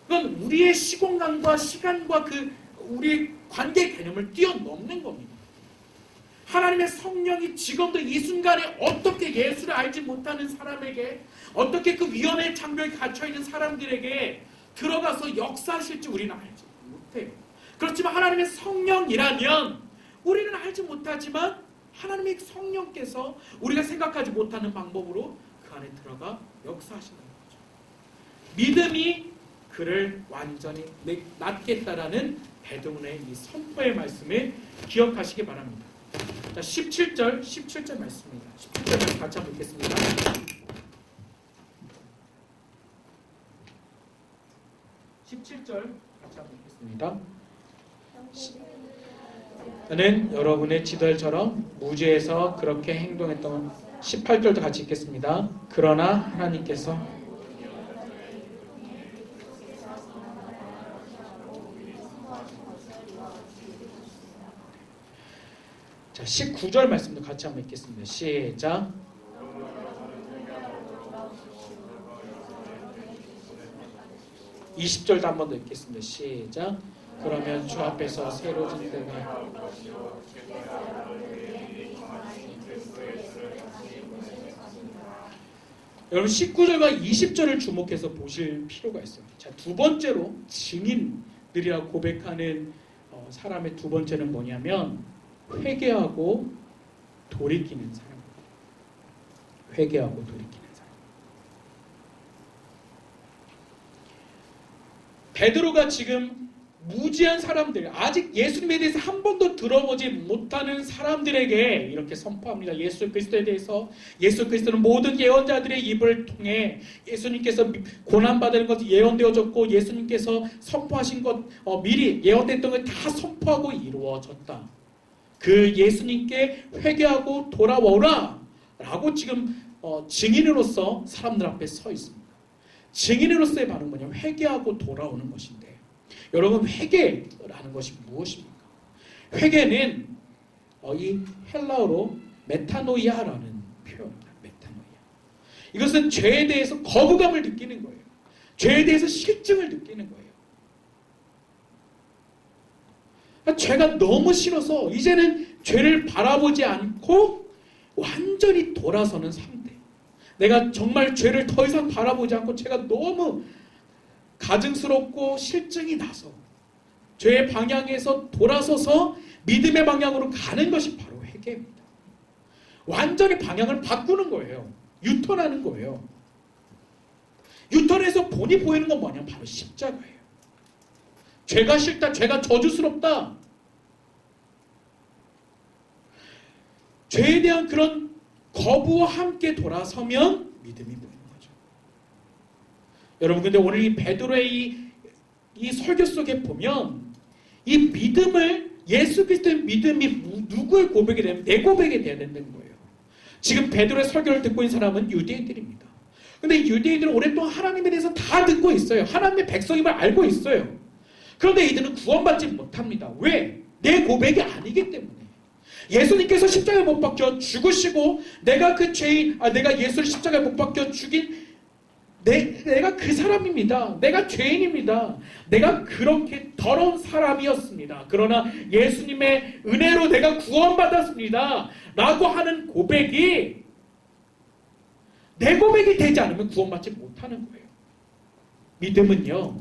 그건 우리의 시공간과 시간과 그 우리의 관계 개념을 뛰어넘는 겁니다. 하나님의 성령이 지금도 이 순간에 어떻게 예수를 알지 못하는 사람에게 어떻게 그 위험의 장벽에 갇혀있는 사람들에게 들어가서 역사하실지 우리는 알지 못해요. 그렇지만 하나님의 성령이라면 우리는 알지 못하지만 하나님의 성령께서 우리가 생각하지 못하는 방법으로 그 안에 들어가 역사하신다는 거죠. 믿음이 그를 완전히 낫겠다라는 베드로의 이 선포의 말씀을 기억하시기 바랍니다. 자, 17절 말씀입니다. 17절 말씀 같이 한번 읽겠습니다. 17절 같이 한번 읽겠습니다. 저는 여러분의 지도자처럼 무죄에서 그렇게 행동했던 18절도 같이 읽겠습니다. 그러나 하나님께서 자, 19절 말씀도 같이 한번 읽겠습니다. 시작. (20절도) 한 번 더 읽겠습니다. 시작. 그러면 주 앞에서 새로워진 때가 여러분 19절과 20절을 주목해서 보실 필요가 있어요. 자, 두 번째로 증인들이라고 고백하는 사람의 두 번째는 뭐냐면 회개하고 돌이키는 사람입니다. 회개하고 돌이키는 사람. 베드로가 지금 무지한 사람들, 아직 예수님에 대해서 한 번도 들어보지 못하는 사람들에게 이렇게 선포합니다. 예수 그리스도에 대해서, 예수 그리스도는 모든 예언자들의 입을 통해 예수님께서 고난받는 것이 예언되어졌고 예수님께서 선포하신 것, 미리 예언됐던 것 다 선포하고 이루어졌다. 그 예수님께 회개하고 돌아오라 라고 지금 증인으로서 사람들 앞에 서 있습니다. 증인으로서의 반응은 뭐냐면 회개하고 돌아오는 것인데, 여러분 회개라는 것이 무엇입니까? 회개는 이 헬라어로 메타노이아라는 표현입니다. 메타노이아. 이것은 죄에 대해서 거부감을 느끼는 거예요. 죄에 대해서 실증을 느끼는 거예요. 죄가 너무 싫어서 이제는 죄를 바라보지 않고 완전히 돌아서는 상태. 내가 정말 죄를 더 이상 바라보지 않고 죄가 너무 가증스럽고 실증이 나서 죄의 방향에서 돌아서서 믿음의 방향으로 가는 것이 바로 회개입니다. 완전히 방향을 바꾸는 거예요. 유턴하는 거예요. 유턴해서 본이 보이는 건 뭐냐면 바로 십자가예요. 죄가 싫다, 죄가 저주스럽다. 죄에 대한 그런 거부와 함께 돌아서면 믿음이 보이는 거죠. 여러분, 근데 오늘 이 베드로의 이 설교 속에 보면 이 믿음을, 예수 그리스도의 믿음이 누구의 고백이 되면 내 고백이 돼야 된다는 거예요. 지금 베드로의 설교를 듣고 있는 사람은 유대인들입니다. 근데 유대인들은 오랫동안 하나님에 대해서 다 듣고 있어요. 하나님의 백성임을 알고 있어요. 그런데 이들은 구원받지 못합니다. 왜? 내 고백이 아니기 때문에. 예수님께서 십자가에 못 박혀 죽으시고 내가 그 죄인, 내가 예수를 십자가에 못 박혀 죽인 내가 그 사람입니다. 내가 죄인입니다. 내가 그렇게 더러운 사람이었습니다. 그러나 예수님의 은혜로 내가 구원받았습니다. 라고 하는 고백이 내 고백이 되지 않으면 구원받지 못하는 거예요. 믿음은요,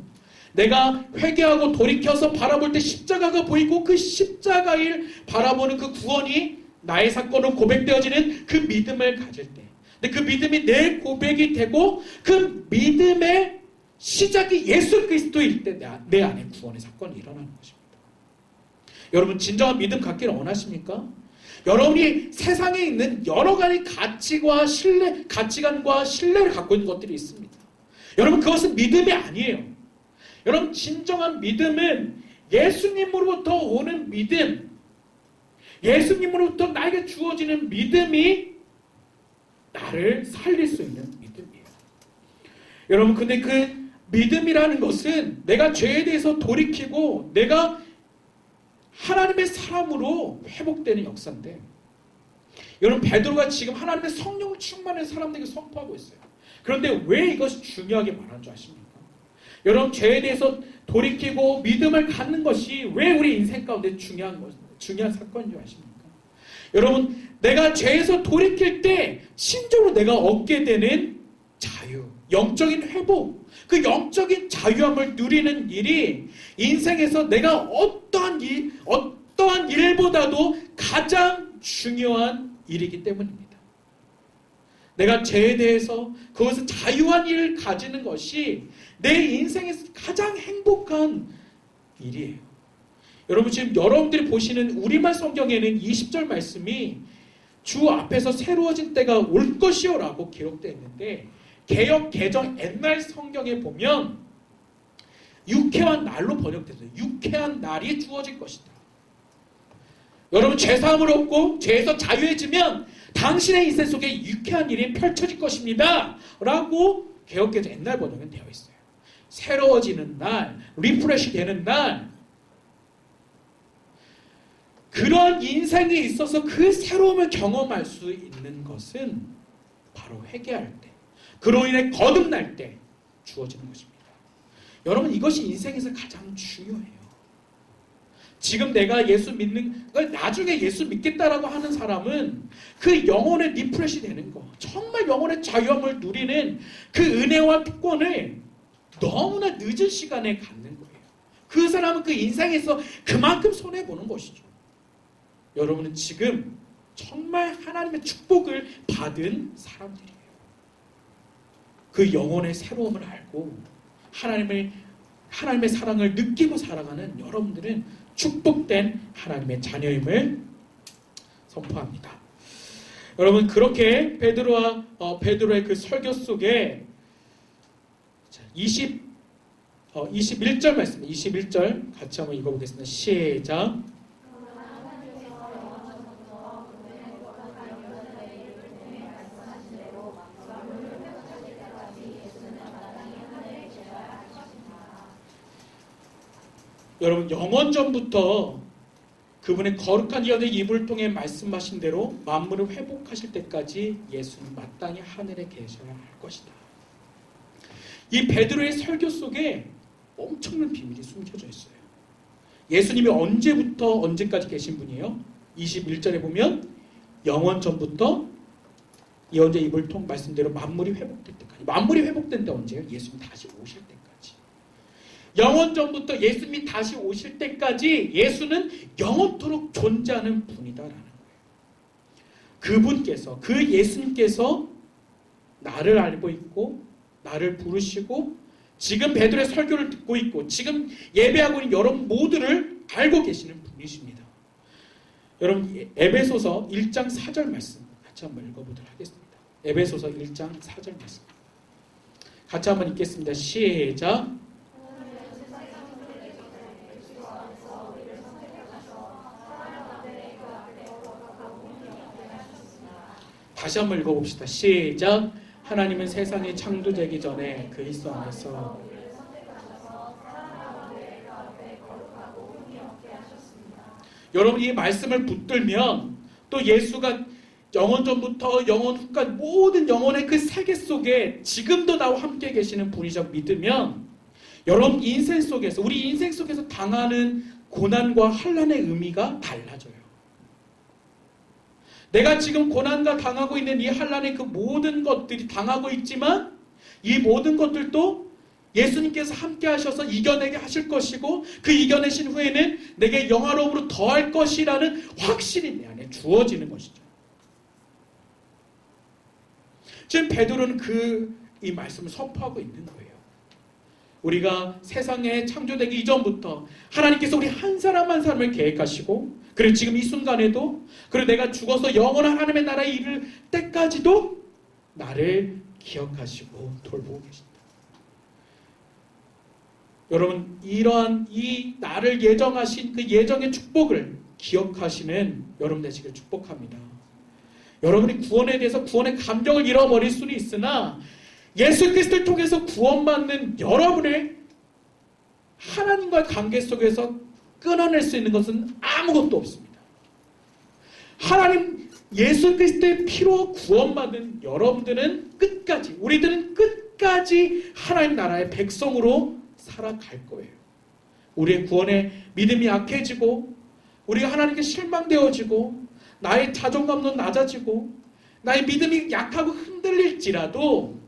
내가 회개하고 돌이켜서 바라볼 때 십자가가 보이고 그 십자가를 바라보는 그 구원이 나의 사건으로 고백되어지는 그 믿음을 가질 때, 근데 그 믿음이 내 고백이 되고 그 믿음의 시작이 예수 그리스도일 때 내 안에 구원의 사건이 일어나는 것입니다. 여러분 진정한 믿음 갖기를 원하십니까? 여러분이 세상에 있는 여러 가지 가치관과 신뢰를 갖고 있는 것들이 있습니다. 여러분 그것은 믿음이 아니에요. 여러분 진정한 믿음은 예수님으로부터 오는 믿음, 예수님으로부터 나에게 주어지는 믿음이 나를 살릴 수 있는 믿음이에요. 여러분 근데 그 믿음이라는 것은 내가 죄에 대해서 돌이키고 내가 하나님의 사람으로 회복되는 역사인데, 여러분 베드로가 지금 하나님의 성령을 충만한 사람들에게 선포하고 있어요. 그런데 왜 이것이 중요하게 말하는 줄 아십니까? 여러분 죄에 대해서 돌이키고 믿음을 갖는 것이 왜 우리 인생 가운데 중요한 사건인 줄 아십니까? 여러분 내가 죄에서 돌이킬 때 심적으로 내가 얻게 되는 자유, 영적인 회복, 그 영적인 자유함을 누리는 일이 인생에서 내가 어떠한 일보다도 가장 중요한 일이기 때문입니다. 내가 죄에 대해서 그것을 자유한 일을 가지는 것이 내 인생에서 가장 행복한 일이에요. 여러분 지금 여러분들이 보시는 우리말 성경에는 20절 말씀이 주 앞에서 새로워진 때가 올 것이요 라고 기록되어 있는데, 개역 개정 옛날 성경에 보면 유쾌한 날로 번역됐어요. 유쾌한 날이 주어질 것이다. 여러분 죄사함을 얻고 죄에서 자유해지면 당신의 인생 속에 유쾌한 일이 펼쳐질 것입니다 라고 개역 개정 옛날 번역은 되어 있어요. 새로워지는 날, 리프레시 되는 날, 그런 인생에 있어서 그 새로움을 경험할 수 있는 것은 바로 회개할 때, 그로 인해 거듭날 때 주어지는 것입니다. 여러분 이것이 인생에서 가장 중요해요. 지금 내가 예수 믿는, 나중에 예수 믿겠다라고 하는 사람은 그 영혼의 리프레시 되는 거, 정말 영혼의 자유함을 누리는 그 은혜와 특권을 너무나 늦은 시간에 갖는 거예요. 그 사람은 그 인생에서 그만큼 손해보는 것이죠. 여러분은 지금 정말 하나님의 축복을 받은 사람들이에요. 그 영혼의 새로움을 알고 하나님의 사랑을 느끼고 살아가는 여러분들은 축복된 하나님의 자녀임을 선포합니다. 여러분 그렇게 베드로의 그 설교 속에 21절 말씀, 21절 같이 한번 읽어보겠습니다. 시작. 여러분 영원전부터 그분의 거룩한 여의 입을 통해 말씀하신 대로 만물을 회복하실 때까지 예수는 마땅히 하늘에 계셔야 할 것이다. 이 베드로의 설교 속에 엄청난 비밀이 숨겨져 있어요. 예수님이 언제부터 언제까지 계신 분이에요? 21절에 보면 영원전부터 예언자의 입을 통해 말씀대로 만물이 회복될 때까지. 만물이 회복된 때 언제예요? 예수님 다시 오실 때까지. 영원전부터 예수님이 다시 오실 때까지 예수는 영원토록 존재하는 분이다라는 거예요. 그분께서, 그 예수님께서 나를 알고 있고 나를 부르시고 지금 베드로의 설교를 듣고 있고 지금 예배하고 있는 여러분 모두를 알고 계시는 분이십니다. 여러분 에베소서 1장 4절 말씀 같이 한번 읽어보도록 하겠습니다. 에베소서 1장 4절 말씀 같이 한번 읽겠습니다. 시작. 다시 한번 읽어봅시다. 시작. 하나님은 세상이 창조되기 전에 그리스도 안에서 여러분 이 말씀을 붙들면 또 예수가 영원전부터 영원 후까지 모든 영혼의 그 세계 속에 지금도 나와 함께 계시는 분이자 믿으면 여러분 인생 속에서 우리 인생 속에서 당하는 고난과 환난의 의미가 달라져요. 내가 지금 고난과 당하고 있는 이 환난의 그 모든 것들이 당하고 있지만 이 모든 것들도 예수님께서 함께 하셔서 이겨내게 하실 것이고 그 이겨내신 후에는 내게 영화로움으로 더할 것이라는 확신이 내 안에 주어지는 것이죠. 지금 베드로는 이 말씀을 선포하고 있는 거예요. 우리가 세상에 창조되기 이전부터 하나님께서 우리 한 사람 한 사람을 계획하시고 그리고 지금 이 순간에도 그리고 내가 죽어서 영원한 하나님의 나라에 이를 때까지도 나를 기억하시고 돌보고 계신다. 여러분, 이러한 이 나를 예정하신 그 예정의 축복을 기억하시는 여러분 되시길 축복합니다. 여러분이 구원에 대해서 구원의 감정을 잃어버릴 수는 있으나 예수 그리스도를 통해서 구원받는 여러분의 하나님과의 관계 속에서 끊어낼 수 있는 것은 아무것도 없습니다. 하나님 예수 그리스도의 피로 구원받는 여러분들은 끝까지, 우리들은 끝까지 하나님 나라의 백성으로 살아갈 거예요. 우리의 구원의 믿음이 약해지고 우리가 하나님께 실망되어지고 나의 자존감도 낮아지고 나의 믿음이 약하고 흔들릴지라도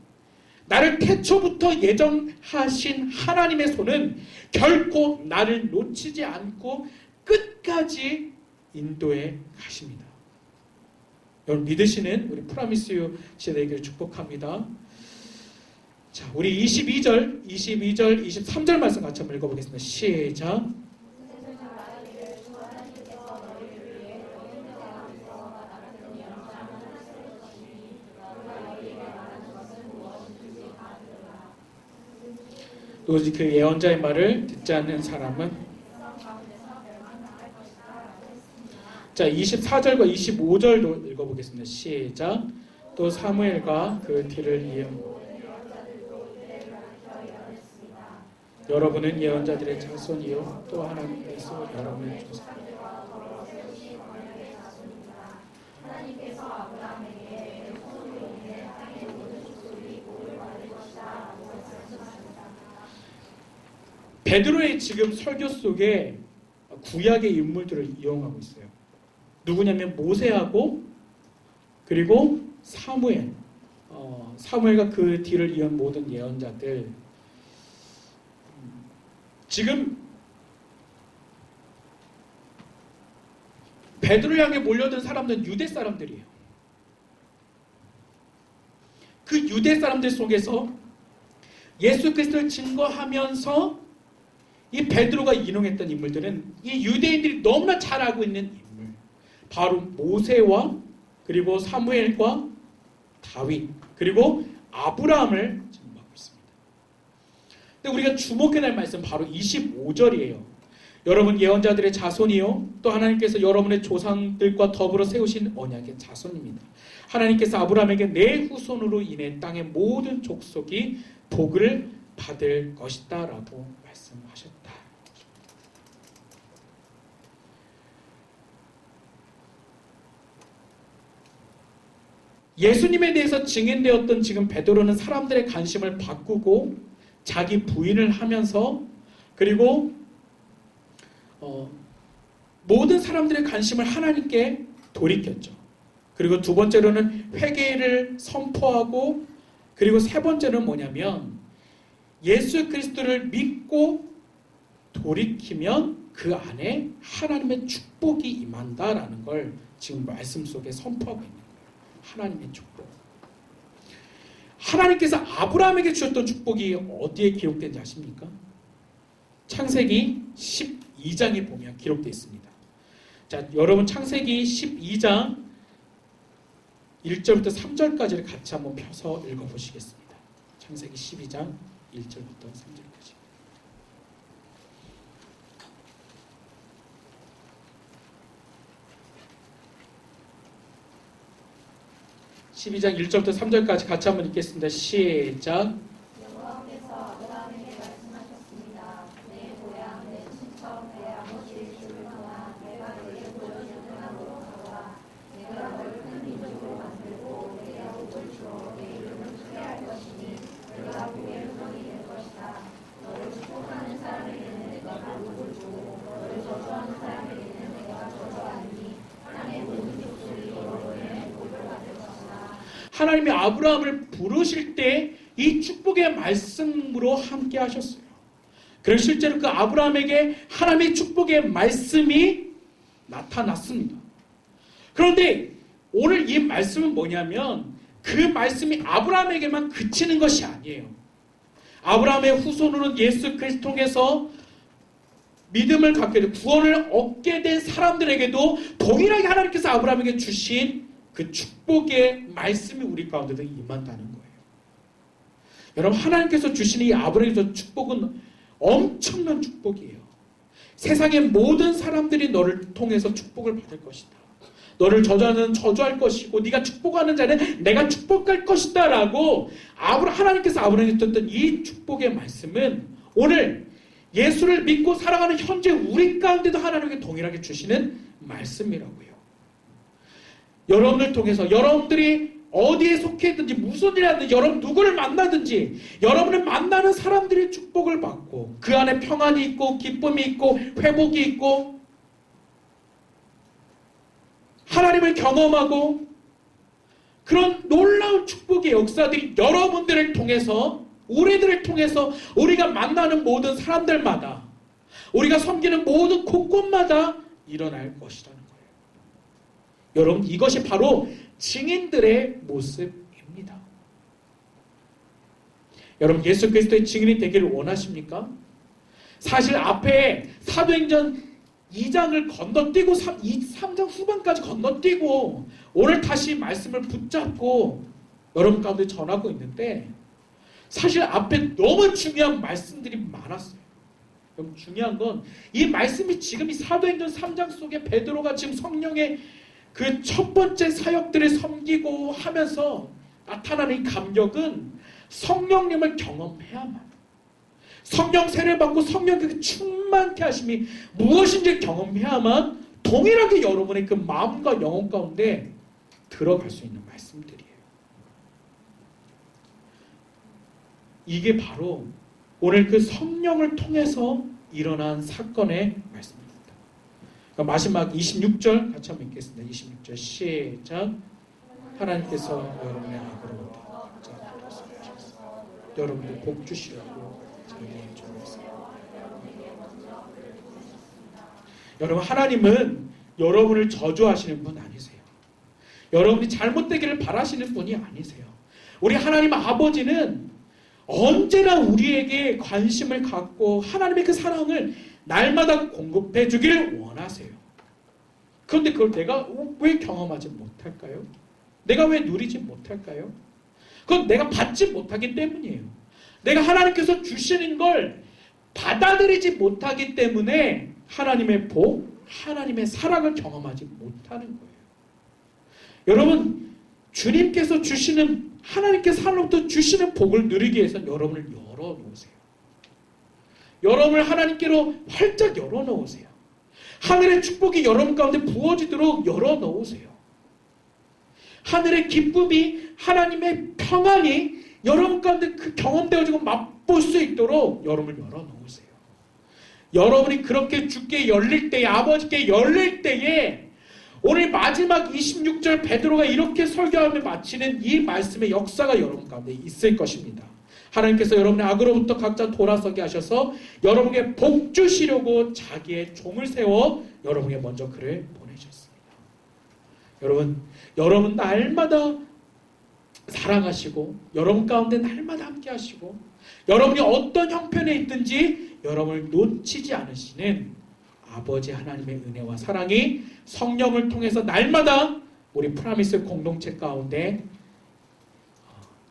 나를 태초부터 예정하신 하나님의 손은 결코 나를 놓치지 않고 끝까지 인도해 가십니다. 여러분 믿으시는 우리 프라미스유 시대에게 축복합니다. 자, 우리 22절, 23절 말씀 같이 한번 읽어보겠습니다. 시작. 오직 그 예언자의 말을 듣지 않는 사람은 자 24절과 25절도 읽어보겠습니다. 시작. 또 사무엘과 그 뒤를 이은 여러분은 예언자들의 자손이요 또 하나님께서 여러분을 조사 베드로의 지금 설교 속에 구약의 인물들을 이용하고 있어요. 누구냐면 모세하고 그리고 사무엘, 사무엘과 그 뒤를 이은 모든 예언자들. 지금 베드로를 향해 몰려든 사람들은 유대 사람들이에요. 그 유대 사람들 속에서 예수 그리스도를 증거하면서 이 베드로가 인용했던 인물들은 이 유대인들이 너무나 잘 알고 있는 인물, 바로 모세와 그리고 사무엘과 다윗 그리고 아브라함을 증거하고 있습니다. 근데 우리가 주목해야 할 말씀 바로 25절이에요. 여러분 예언자들의 자손이요 또 하나님께서 여러분의 조상들과 더불어 세우신 언약의 자손입니다. 하나님께서 아브라함에게 내 후손으로 인해 땅의 모든 족속이 복을 받을 것이다 라고 말씀하셨다. 예수님에 대해서 증인되었던 지금 베드로는 사람들의 관심을 바꾸고 자기 부인을 하면서 그리고 모든 사람들의 관심을 하나님께 돌이켰죠. 그리고 두 번째로는 회개를 선포하고 그리고 세 번째는 뭐냐면 예수 그리스도를 믿고 돌이키면 그 안에 하나님의 축복이 임한다라는 걸 지금 말씀 속에 선포하고 있는 거예요. 하나님의 축복. 하나님께서 아브라함에게 주셨던 축복이 어디에 기록된지 아십니까? 창세기 12장에 보면 기록되어 있습니다. 자, 여러분 창세기 12장 1절부터 3절까지를 같이 한번 펴서 읽어보시겠습니다. 창세기 12장 1절부터 3절까지. (12장) 1절부터 3절까지 같이 한번 읽겠습니다. 시작. 여호와께서 아브라함에게 말씀하셨습니다. 내 고향, 내 친척, 내 아버지의 집을 떠나 내가 너에게 보여줄 땅으로 가거라. 내가 너를 큰 민족으로 만들고 내게 복을 주어 내 이름을 크게 할 것이니 내가 복의 후손이 될 것이다. 너를 축복하는 사람에게는 내가 복을 주고 너를 저주하는 사람에게는 내가 저주하리니 땅의 모든 족속이 너로 인해 복을 받을 것이다. 하나님이 아브라함을 부르실 때 이 축복의 말씀으로 함께 하셨어요. 그리고 실제로 그 아브라함에게 하나님의 축복의 말씀이 나타났습니다. 그런데 오늘 이 말씀은 뭐냐면 그 말씀이 아브라함에게만 그치는 것이 아니에요. 아브라함의 후손으로는 예수 그리스도 통해서 믿음을 갖게 되고 구원을 얻게 된 사람들에게도 동일하게 하나님께서 아브라함에게 주신 그 축복의 말씀이 우리 가운데도 임한다는 거예요. 여러분, 하나님께서 주시는 이 아브라함의 축복은 엄청난 축복이에요. 세상의 모든 사람들이 너를 통해서 축복을 받을 것이다. 너를 저주하는 저주할 것이고 네가 축복하는 자는 내가 축복할 것이다 라고 하나님께서 아브라함에게 줬던 이 축복의 말씀은 오늘 예수를 믿고 살아가는 현재 우리 가운데도 하나님께 동일하게 주시는 말씀이라고요. 여러분을 통해서 여러분들이 어디에 속해 있든지 무슨 일을 하든지 여러분 누구를 만나든지 여러분을 만나는 사람들이 축복을 받고 그 안에 평안이 있고 기쁨이 있고 회복이 있고 하나님을 경험하고 그런 놀라운 축복의 역사들이 여러분들을 통해서 우리들을 통해서 우리가 만나는 모든 사람들마다 우리가 섬기는 모든 곳곳마다 일어날 것이라는 거예요. 여러분, 이것이 바로 증인들의 모습입니다. 여러분, 예수 그리스도의 증인이 되기를 원하십니까? 사실 앞에 사도행전 2장을 건너뛰고 3장 후반까지 건너뛰고 오늘 다시 말씀을 붙잡고 여러분 가운데 전하고 있는데 사실 앞에 너무 중요한 말씀들이 많았어요. 여러분, 중요한 건 이 말씀이 지금 이 사도행전 3장 속에 베드로가 지금 성령의 그 첫 번째 사역들을 섬기고 하면서 나타나는 이 감격은 성령님을 경험해야만, 성령 세례 받고 성령 그 충만케 하심이 무엇인지 경험해야만 동일하게 여러분의 그 마음과 영혼 가운데 들어갈 수 있는 말씀들이에요. 이게 바로 오늘 그 성령을 통해서 일어난 사건의 말씀입니다. 그러니까 마지막 26절 같이 한번 읽겠습니다. 26절 시작. 하나님께서 여러분의 악으로 여러분들 복 주시라고 여러분, 하나님은 여러분을 저주하시는 분 아니세요. 여러분이 잘못되기를 바라시는 분이 아니세요. 우리 하나님 아버지는 언제나 우리에게 관심을 갖고 하나님의 그 사랑을 날마다 공급해 주길 원하세요. 그런데 그걸 내가 왜 경험하지 못할까요? 내가 왜 누리지 못할까요? 그건 내가 받지 못하기 때문이에요. 내가 하나님께서 주시는 걸 받아들이지 못하기 때문에 하나님의 복, 하나님의 사랑을 경험하지 못하는 거예요. 여러분, 주님께서 주시는 하나님께서 하나님부터 주시는 복을 누리기 위해서 여러분을 열어놓으세요. 여러분을 하나님께로 활짝 열어놓으세요. 하늘의 축복이 여러분 가운데 부어지도록 열어놓으세요. 하늘의 기쁨이, 하나님의 평안이 여러분 가운데 그 경험되어지고 맛볼 수 있도록 여러분을 열어놓으세요. 여러분이 그렇게 주께 열릴 때에, 아버지께 열릴 때에 오늘 마지막 26절 베드로가 이렇게 설교하며 마치는 이 말씀의 역사가 여러분 가운데 있을 것입니다. 하나님께서 여러분의 악으로부터 각자 돌아서게 하셔서 여러분에게 복 주시려고 자기의 종을 세워 여러분에게 먼저 그를 보내셨습니다. 여러분 날마다 사랑하시고 여러분 가운데 날마다 함께 하시고 여러분이 어떤 형편에 있든지 여러분을 놓치지 않으시는 아버지 하나님의 은혜와 사랑이 성령을 통해서 날마다 우리 프라미스 공동체 가운데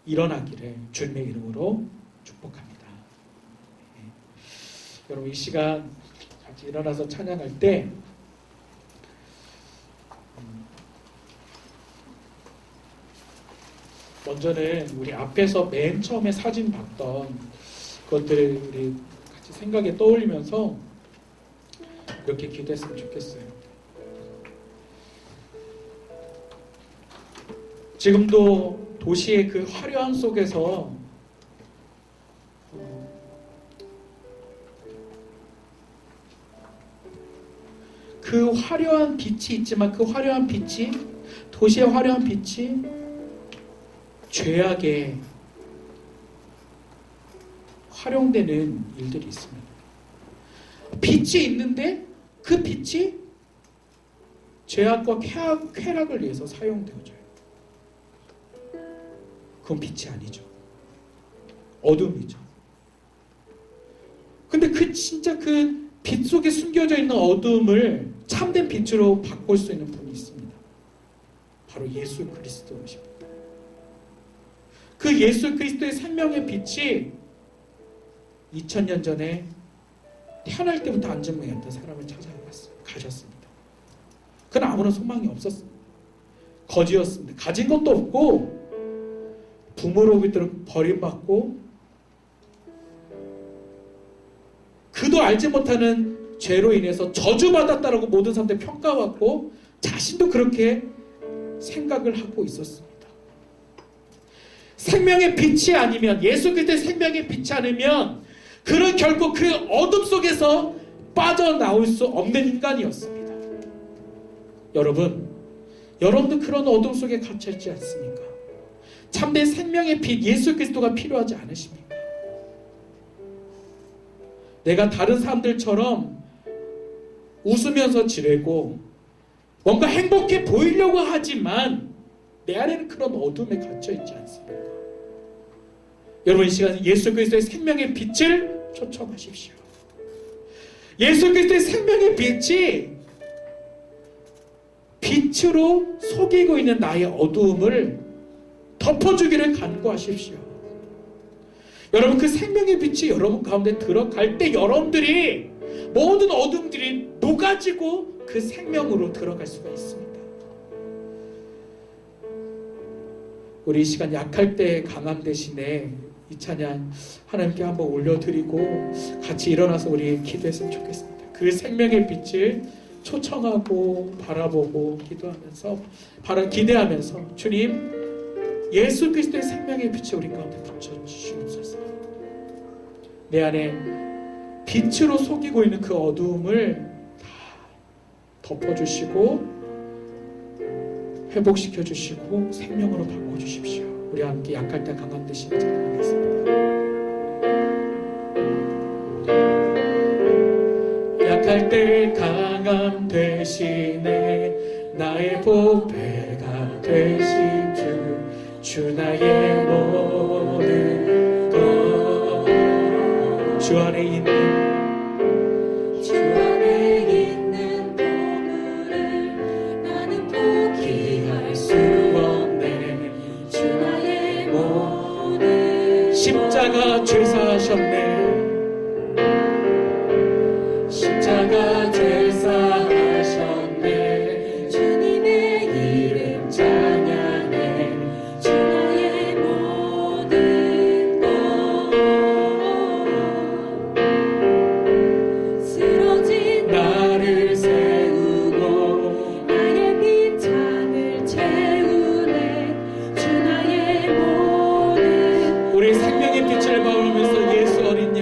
일어나기를 주님의 이름으로 축복합니다. 여러분, 이 시간 같이 일어나서 찬양할 때 먼저는 우리 앞에서 맨 처음에 사진 봤던 그것들을 우리 같이 생각에 떠올리면서 이렇게 기도했으면 좋겠어요. 지금도 도시의 그 화려함 속에서 그 화려한 빛이 있지만 그 화려한 빛이, 도시의 화려한 빛이 죄악의 활용되는 일들이 있습니다. 빛이 있는데 그 빛이 죄악과 쾌락을 위해서 사용되어져요. 그건 빛이 아니죠. 어둠이죠. 근데 진짜 그 빛 속에 숨겨져 있는 어둠을 참된 빛으로 바꿀 수 있는 분이 있습니다. 바로 예수 그리스도십니다. 그 예수 그리스도의 생명의 빛이 2000년 전에 태어날 때부터 안전망이었던 사람을 가셨습니다. 그는 아무런 소망이 없었습니다. 거지였습니다. 가진 것도 없고 부모로부터 버림받고 그도 알지 못하는 죄로 인해서 저주받았다라고 모든 사람들이 평가받고 자신도 그렇게 생각을 하고 있었습니다. 생명의 빛이 아니면, 예수 그리스도의 생명의 빛이 아니면 그는 결코 그 어둠 속에서 빠져나올 수 없는 인간이었습니다. 여러분도 그런 어둠 속에 갇혀있지 않습니까? 참된 생명의 빛 예수 그리스도가 필요하지 않으십니까? 내가 다른 사람들처럼 웃으면서 지내고 뭔가 행복해 보이려고 하지만 내 안에는 그런 어둠에 갇혀있지 않습니까? 여러분, 이 시간 예수 그리스도의 생명의 빛을 초청하십시오. 예수 그리스도의 생명의 빛이 빛으로 속이고 있는 나의 어두움을 덮어주기를 간구하십시오. 여러분, 그 생명의 빛이 여러분 가운데 들어갈 때 여러분들이 모든 어둠들이 녹아지고 그 생명으로 들어갈 수가 있습니다. 우리 이 시간 약할 때 강함 대신에 이 찬양 하나님께 한번 올려드리고 같이 일어나서 우리 기도했으면 좋겠습니다. 그 생명의 빛을 초청하고 바라보고 기도하면서 기대하면서 주님, 예수 그리스도의 생명의 빛을 우리 가운데 붙여주시옵소서. 내 안에 빛으로 속이고 있는 그 어두움을 다 덮어주시고 회복시켜 주시고 생명으로 바꿔주십시오. 우리 함께 약할 때 강함 대신에 찬양하겠습니다. 약할 때 강함 대신에 나의 보배가 되신 주 나의 모든 것, 주 안에 있는 보물을 나는 포기할 수 없네. 주 나의 모든 십자가 죄사하셨네. 십자가 죄사하셨네. 주님의 이름 찬양해. 주 나의 모든 것, 쓰러진 나를 세우고 나의 빈창을 채우네. 주 나의 모든, 우리 생명의 빛을 바라보면서 예수 어린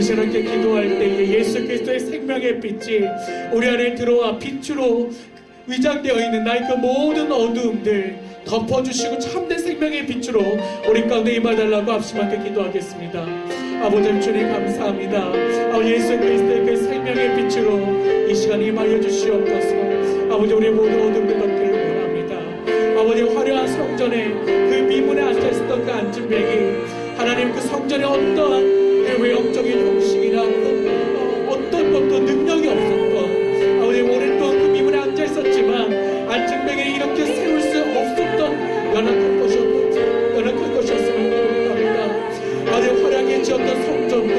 아버지 이렇게 기도할 때에 예수 그리스도의 생명의 빛이 우리 안에 들어와 빛으로 위장되어 있는 나의 그 모든 어두움들 덮어주시고 참된 생명의 빛으로 우리 가운데 임하달라고 합심하게 기도하겠습니다. 아버지 주님 감사합니다. 아버지 예수 그리스도의 그 생명의 빛으로 이 시간 임하여 주시옵소서. 아버지 우리 모든 어둠을 덮기를 원합니다. 아버지 화려한 성전에 그 미문에 앉아있었던 그 안진뱅이 하나님 그 성전에 어떠한 그 외형적인 형식이나 어떤 것도 능력이 없었던 아버지 오랫동안 그 미문에 앉아있었지만 안진뱅이를 이렇게 세울 수 없었던 연약한 것이었음을 고백합니다. 아버지 화려하게 지었던 성전도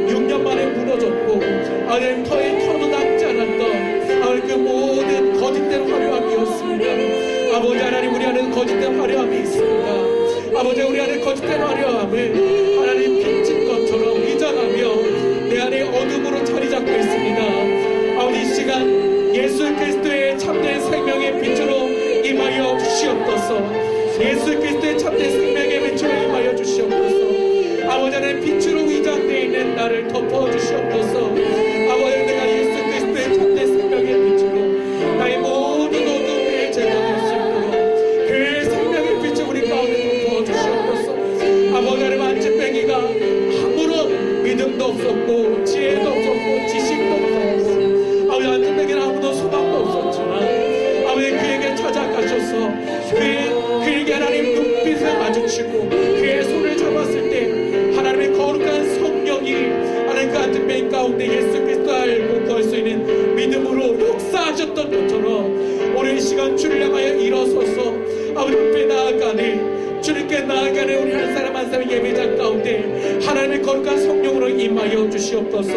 6년 만에 무너졌고 아버지 터도 남지 않았던 아버지 그 모든 거짓된 화려함이었습니다. 아버지 하나님 우리 안에 거짓된 화려함이 있습니다. 아버지 우리 안에 거짓된 화려함을 하나님 빛인 것처럼 위장하며 내 안에 어둠으로 자리 잡고 있습니다. 아버지 이 시간 예수 그리스도의 참된 생명의 빛으로 임하여 주시옵소서. 예수 그리스도의 참된 생명의 빛으로 임하여 주시옵소서. 아버지 하나님 빛으로 위장되어 있는 나를 덮어주시옵소서. 아버지 내가 예수 그리스도의 참된 생명의 빛으로 나의 모든 어둠을 제거할 수 있도록 그 생명의 빛을 우리 가운데 덮어주시옵소서. 아버지 하나님 안진뱅이가 아무런 믿음도 없었고 지혜도 없었고 지식도 없었고 아버지 안진뱅이는 아무도 소망도 없었지만 아버지 그에게 찾아가셔서 그에게 하나님 눈빛을 마주치고 그의 손을 잡았을 때 하나님의 거룩한 성령이 하나님 그 안진뱅이 가운데 예수 그리스도 알고 구할 수 있는 믿음으로 역사하셨던 것처럼 오늘 이 시간 주를 향하여 일어서서 아버지 앞에 나아가는 주님께 나아가는 우리 한 사람 한 사람 예배자 가운데 하나님의 거룩한 성령으로 임하여 주시옵소서.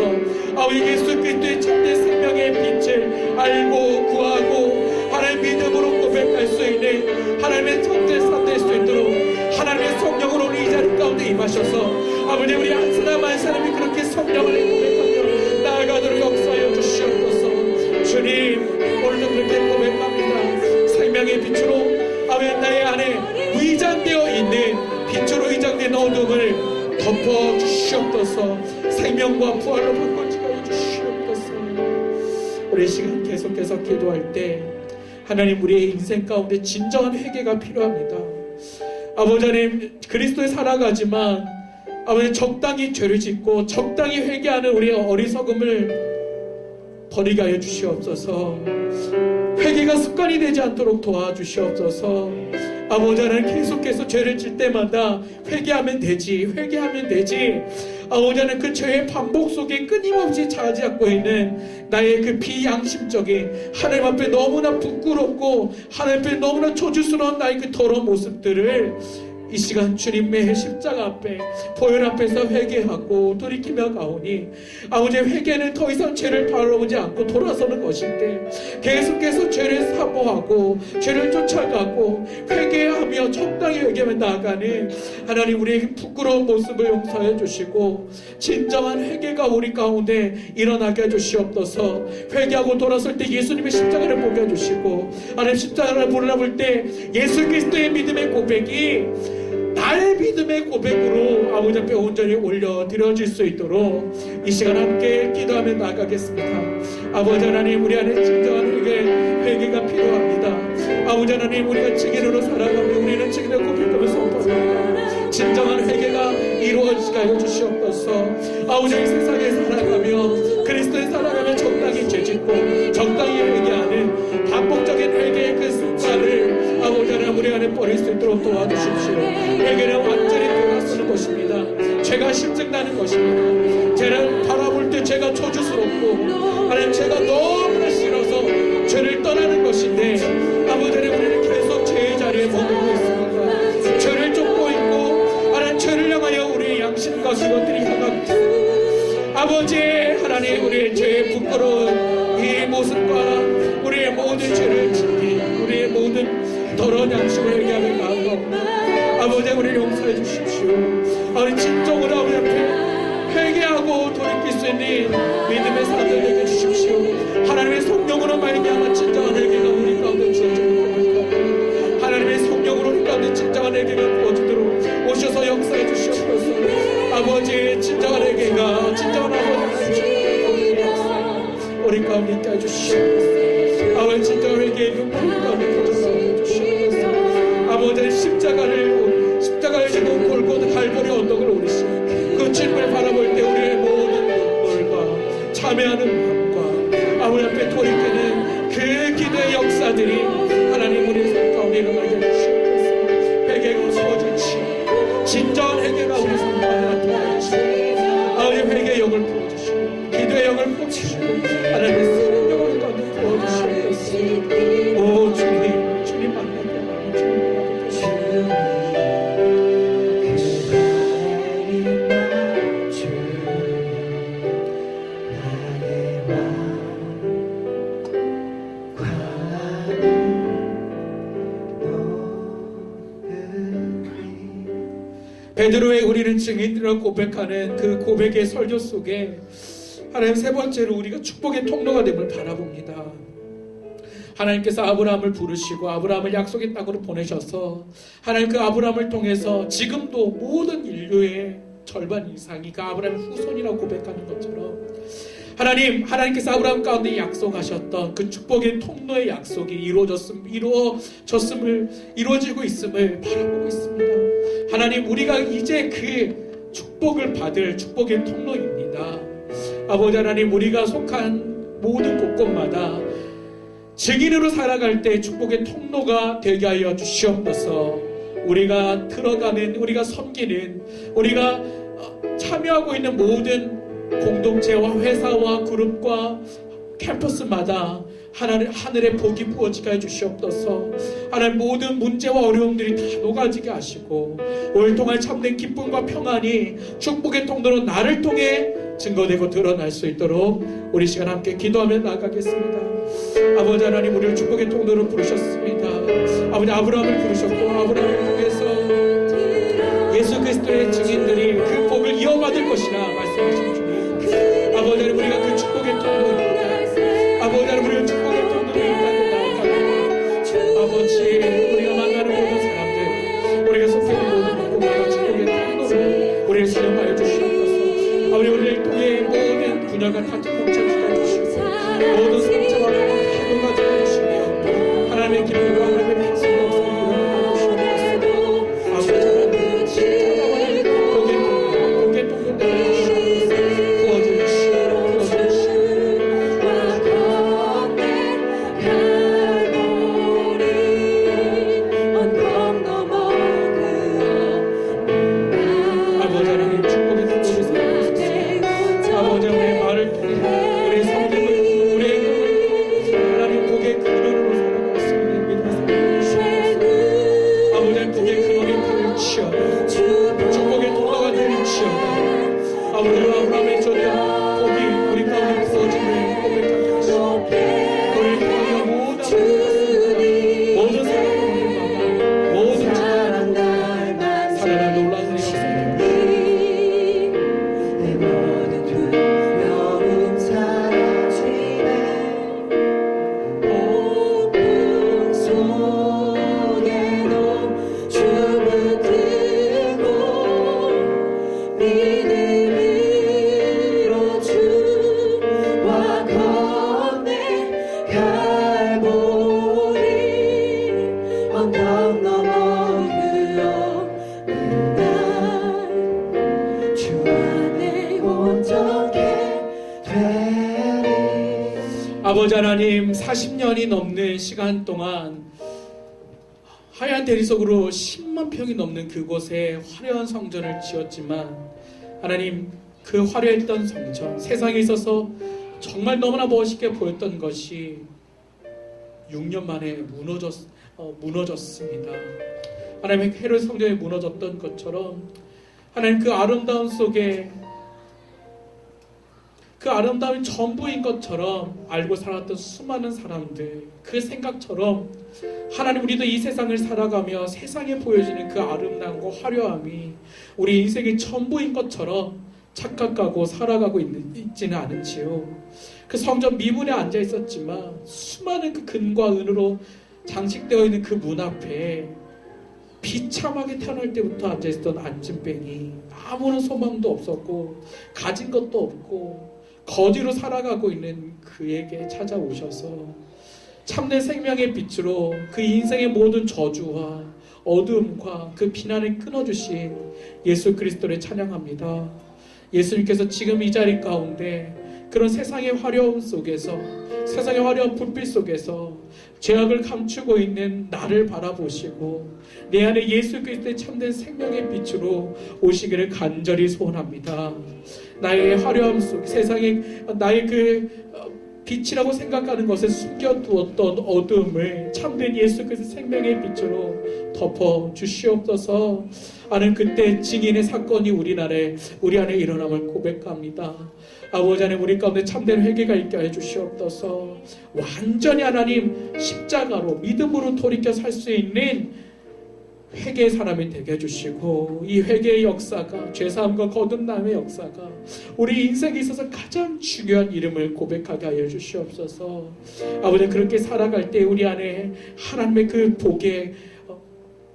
아버지 예수 그리스도의 참된 생명의 빛을 알고 구하고 하나님의 믿음으로 고백할 수 있는 하나님의 참된 삶 될 수 있도록 하나님의 성령으로 우리 이 자리 가운데 임하셔서 아버지 우리 한 사람 한 사람이 그렇게 성령을 고백하며 나아가도록 역사하여 주시옵소서. 주님 오늘도 그렇게 고백합니다. 생명의 빛으로 아버지 나의 안에 위장되어 있는 빛으로 위장된 어둠을 덮어주시옵소서. 생명과 부활로 바꿔주시옵소서. 우리 시간 계속해서 기도할 때 하나님 우리의 인생 가운데 진정한 회개가 필요합니다. 아버지 하나님 그리스도에 살아가지만 아버지 적당히 죄를 짓고 적당히 회개하는 우리의 어리석음을 버리게 하여 주시옵소서. 회개가 습관이 되지 않도록 도와주시옵소서. 아버지 하나님 계속해서 죄를 질 때마다 회개하면 되지 아버지 하나님 그 죄의 반복 속에 끊임없이 자리 잡고 있는 나의 그 비양심적인 하나님 앞에 너무나 부끄럽고 하나님 앞에 너무나 저주스러운 나의 그 더러운 모습들을 이 시간 주님의 십자가 앞에 보혈 앞에서 회개하고 돌이키며 가오니 아버지 회개는 더 이상 죄를 바라보지 않고 돌아서는 것인데 계속해서 죄를 사모하고 죄를 쫓아가고 회개하며 적당히 회개하며 나아가는 하나님 우리의 부끄러운 모습을 용서해 주시고 진정한 회개가 우리 가운데 일어나게 해주시옵소서. 회개하고 돌아설 때 예수님의 십자가를 보게 해주시고 하나님 십자가를 바라볼 때 예수 그리스도의 믿음의 고백이 나의 믿음의 고백으로 아버지 앞에 온전히 올려드려질 수 있도록 이 시간 함께 기도하며 나아가겠습니다. 아버지 하나님 우리 안에 진정한 회개가 필요합니다. 아버지 하나님 우리가 증인으로 살아가며 우리는 증인의 고백하며 선포합니다. 진정한 회개가 이루어지게 하여 주시옵소서. 아버지 이 세상에 살아가며 그리스도에 살아가며 적당히 죄짓고 적당히 회개하는 반복적인 회개의 그 습관을 아버지 하나님 우리 안에 버릴 수 있도록 도와주십시오. 회개는 완전히 돌아서는 것입니다. 죄가 심증나는 것입니다. 죄를 바라볼 때 죄가 저주스럽고 하나님 죄가 너무나 싫어서 죄를 떠나는 것인데 아버지 하나님 우리는 계속 죄의 자리에 머물고 있습니다. 죄를 쫓고 있고 하나님 죄를 향하여 우리의 양심과 그것들이 향하고 있습니다. 아버지 하나님 우리의 죄의 부끄러운 이 모습과 우리의 모든 죄를 짓기 우리의 모든 더러운 양심을 회개하며 나아가옵니다. 아버지 우리를 용서해 주십시오. 아버지 진정으로 아버지 앞에 회개하고 돌이킬 수 있는 믿음의 사람들 되게 주십시오. 하나님의 성령으로 말미암아 진정한 회개가 우리 가운데 주어지도록 고백하고 하나님의 성령으로 우리 가운데 진정한 회개가 부어지도록 오셔서 역사해 주시옵소서. 아버지 진정한 회개가 진정한 우리 가운데 있게 해주시옵소서. 아버지 진짜 회개의 눈물 가운데 거쳐나가 주시옵소서. 아버지 십자가를 지고 골고다 갈보리 언덕을 오르시고 그 주님을 바라볼 때 우리의 모든 눈물과 참여하는 마음과 아버지 앞에 돌이키는 그 기도의 역사들이 하나님 우리 삶 가운데 일어나게 해주시옵소서. 회개가 서어질지 진정한 회개가 우리 삶 가운데 나타나주시옵소서. 아버지 회개의 영을 부어주시고 기도의 영을 부어주시고 하나님의 성령을 가운데 부어주시옵소서. 오 주님 만나게 하나님 주님 만나게 베드로의 우리는 증인이라고 고백하는 그 고백의 설교 속에 하나님 세 번째로 우리가 축복의 통로가 됨을 바라봅니다. 하나님께서 아브라함을 부르시고 아브라함을 약속의 땅으로 보내셔서 하나님 그 아브라함을 통해서 지금도 모든 인류의 절반 이상이 그 아브라함의 후손이라고 고백하는 것처럼 하나님께서 아브라함 가운데 약속하셨던 그 축복의 통로의 약속이 이루어지고 있음을 바라보고 있습니다. 하나님 우리가 이제 그 축복을 받을 축복의 통로입니다. 아버지 하나님 우리가 속한 모든 곳곳마다 증인으로 살아갈 때 축복의 통로가 되게 하여 주시옵소서. 우리가 들어가는 우리가 섬기는 우리가 참여하고 있는 모든 공동체와 회사와 그룹과 캠퍼스마다 하늘의 복이 부어지게 해주시옵소서. 하나님 모든 문제와 어려움들이 다 녹아지게 하시고 오늘 통할 참된 기쁨과 평안이 축복의 통로로 나를 통해 증거되고 드러날 수 있도록 우리 시간 함께 기도하며 나가겠습니다. 아버지 하나님 우리를 축복의 통로로 부르셨습니다. 아버지 아브라함을 부르셨고 아브라함을 통해서 예수 그리스도의 증인들이 그 복을 이어받을 것이라 말씀하신 주님. 아버지 하나님 우리가 그 축복의 통로입니다. 아버지 하나님 우리가 축복의 통로로 인하여 나아가고 아버지 우리가 만나는 모든 사람들 우리가 속해 있는 모든 곳곳마다 축복의 통로로 우리를 사용하여 주시옵소서. 아버지 우리를 통해 모든 분야가 다 통찰시켜 주시고 모든 상처와 파도가 되어주시며 하나님의 기쁨과 하나님의 백성의 목소리를 주시옵소서. 아버지 하나님 찾아오는 복의 통로 내려주시옵소서. 아버지 하나님 40년이 넘는 시간 동안 하얀 대리석으로 10만 평이 넘는 그곳에 화려한 성전을 지었지만 하나님 그 화려했던 성전 세상에 있어서 정말 너무나 멋있게 보였던 것이 6년 만에 무너졌습니다. 하나님 헤롯 성전이 무너졌던 것처럼 하나님 그 아름다움 속에 그 아름다움이 전부인 것처럼 알고 살았던 수많은 사람들 그 생각처럼 하나님 우리도 이 세상을 살아가며 세상에 보여지는 그 아름다움과 화려함이 우리 인생의 전부인 것처럼 착각하고 살아가고 있지는 않은지요. 그 성전 미문에 앉아 있었지만 수많은 그 금과 은으로 장식되어 있는 그 문 앞에 비참하게 태어날 때부터 앉아있던 안진뱅이 아무런 소망도 없었고 가진 것도 없고 거지로 살아가고 있는 그에게 찾아오셔서 참된 생명의 빛으로 그 인생의 모든 저주와 어두움과 그 비난을 끊어주신 예수 그리스도를 찬양합니다. 예수님께서 지금 이 자리 가운데 그런 세상의 화려움 속에서, 세상의 화려한 불빛 속에서 죄악을 감추고 있는 나를 바라보시고 내 안에 예수 그리스도의 참된 생명의 빛으로 오시기를 간절히 소원합니다. 나의 화려함 속, 세상에 나의 그 빛이라고 생각하는 것에 숨겨두었던 어둠을 참된 예수 그리스도 생명의 빛으로 덮어 주시옵소서. 하는 그때 증인의 사건이 우리 안에 일어남을 고백합니다. 아버지 하나님, 우리 가운데 참된 회개가 있게 해 주시옵소서. 완전히 하나님 십자가로 믿음으로 돌이켜 살 수 있는 회개의 사람이 되게 해주시고, 이 회개의 역사가, 죄사함과 거듭남의 역사가 우리 인생에 있어서 가장 중요한 이름을 고백하게 하여 주시옵소서. 아버지, 그렇게 살아갈 때 우리 안에 하나님의 그 복의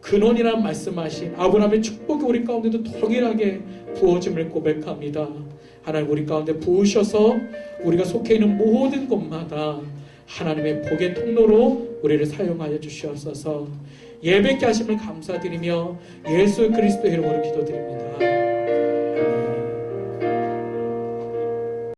근원이라 말씀하신 아브라함의 축복이 우리 가운데도 동일하게 부어짐을 고백합니다. 하나님, 우리 가운데 부으셔서 우리가 속해 있는 모든 곳마다 하나님의 복의 통로로 우리를 사용하여 주시옵소서. 예배케 하심을 감사드리며 예수 그리스도의 이름으로 기도드립니다.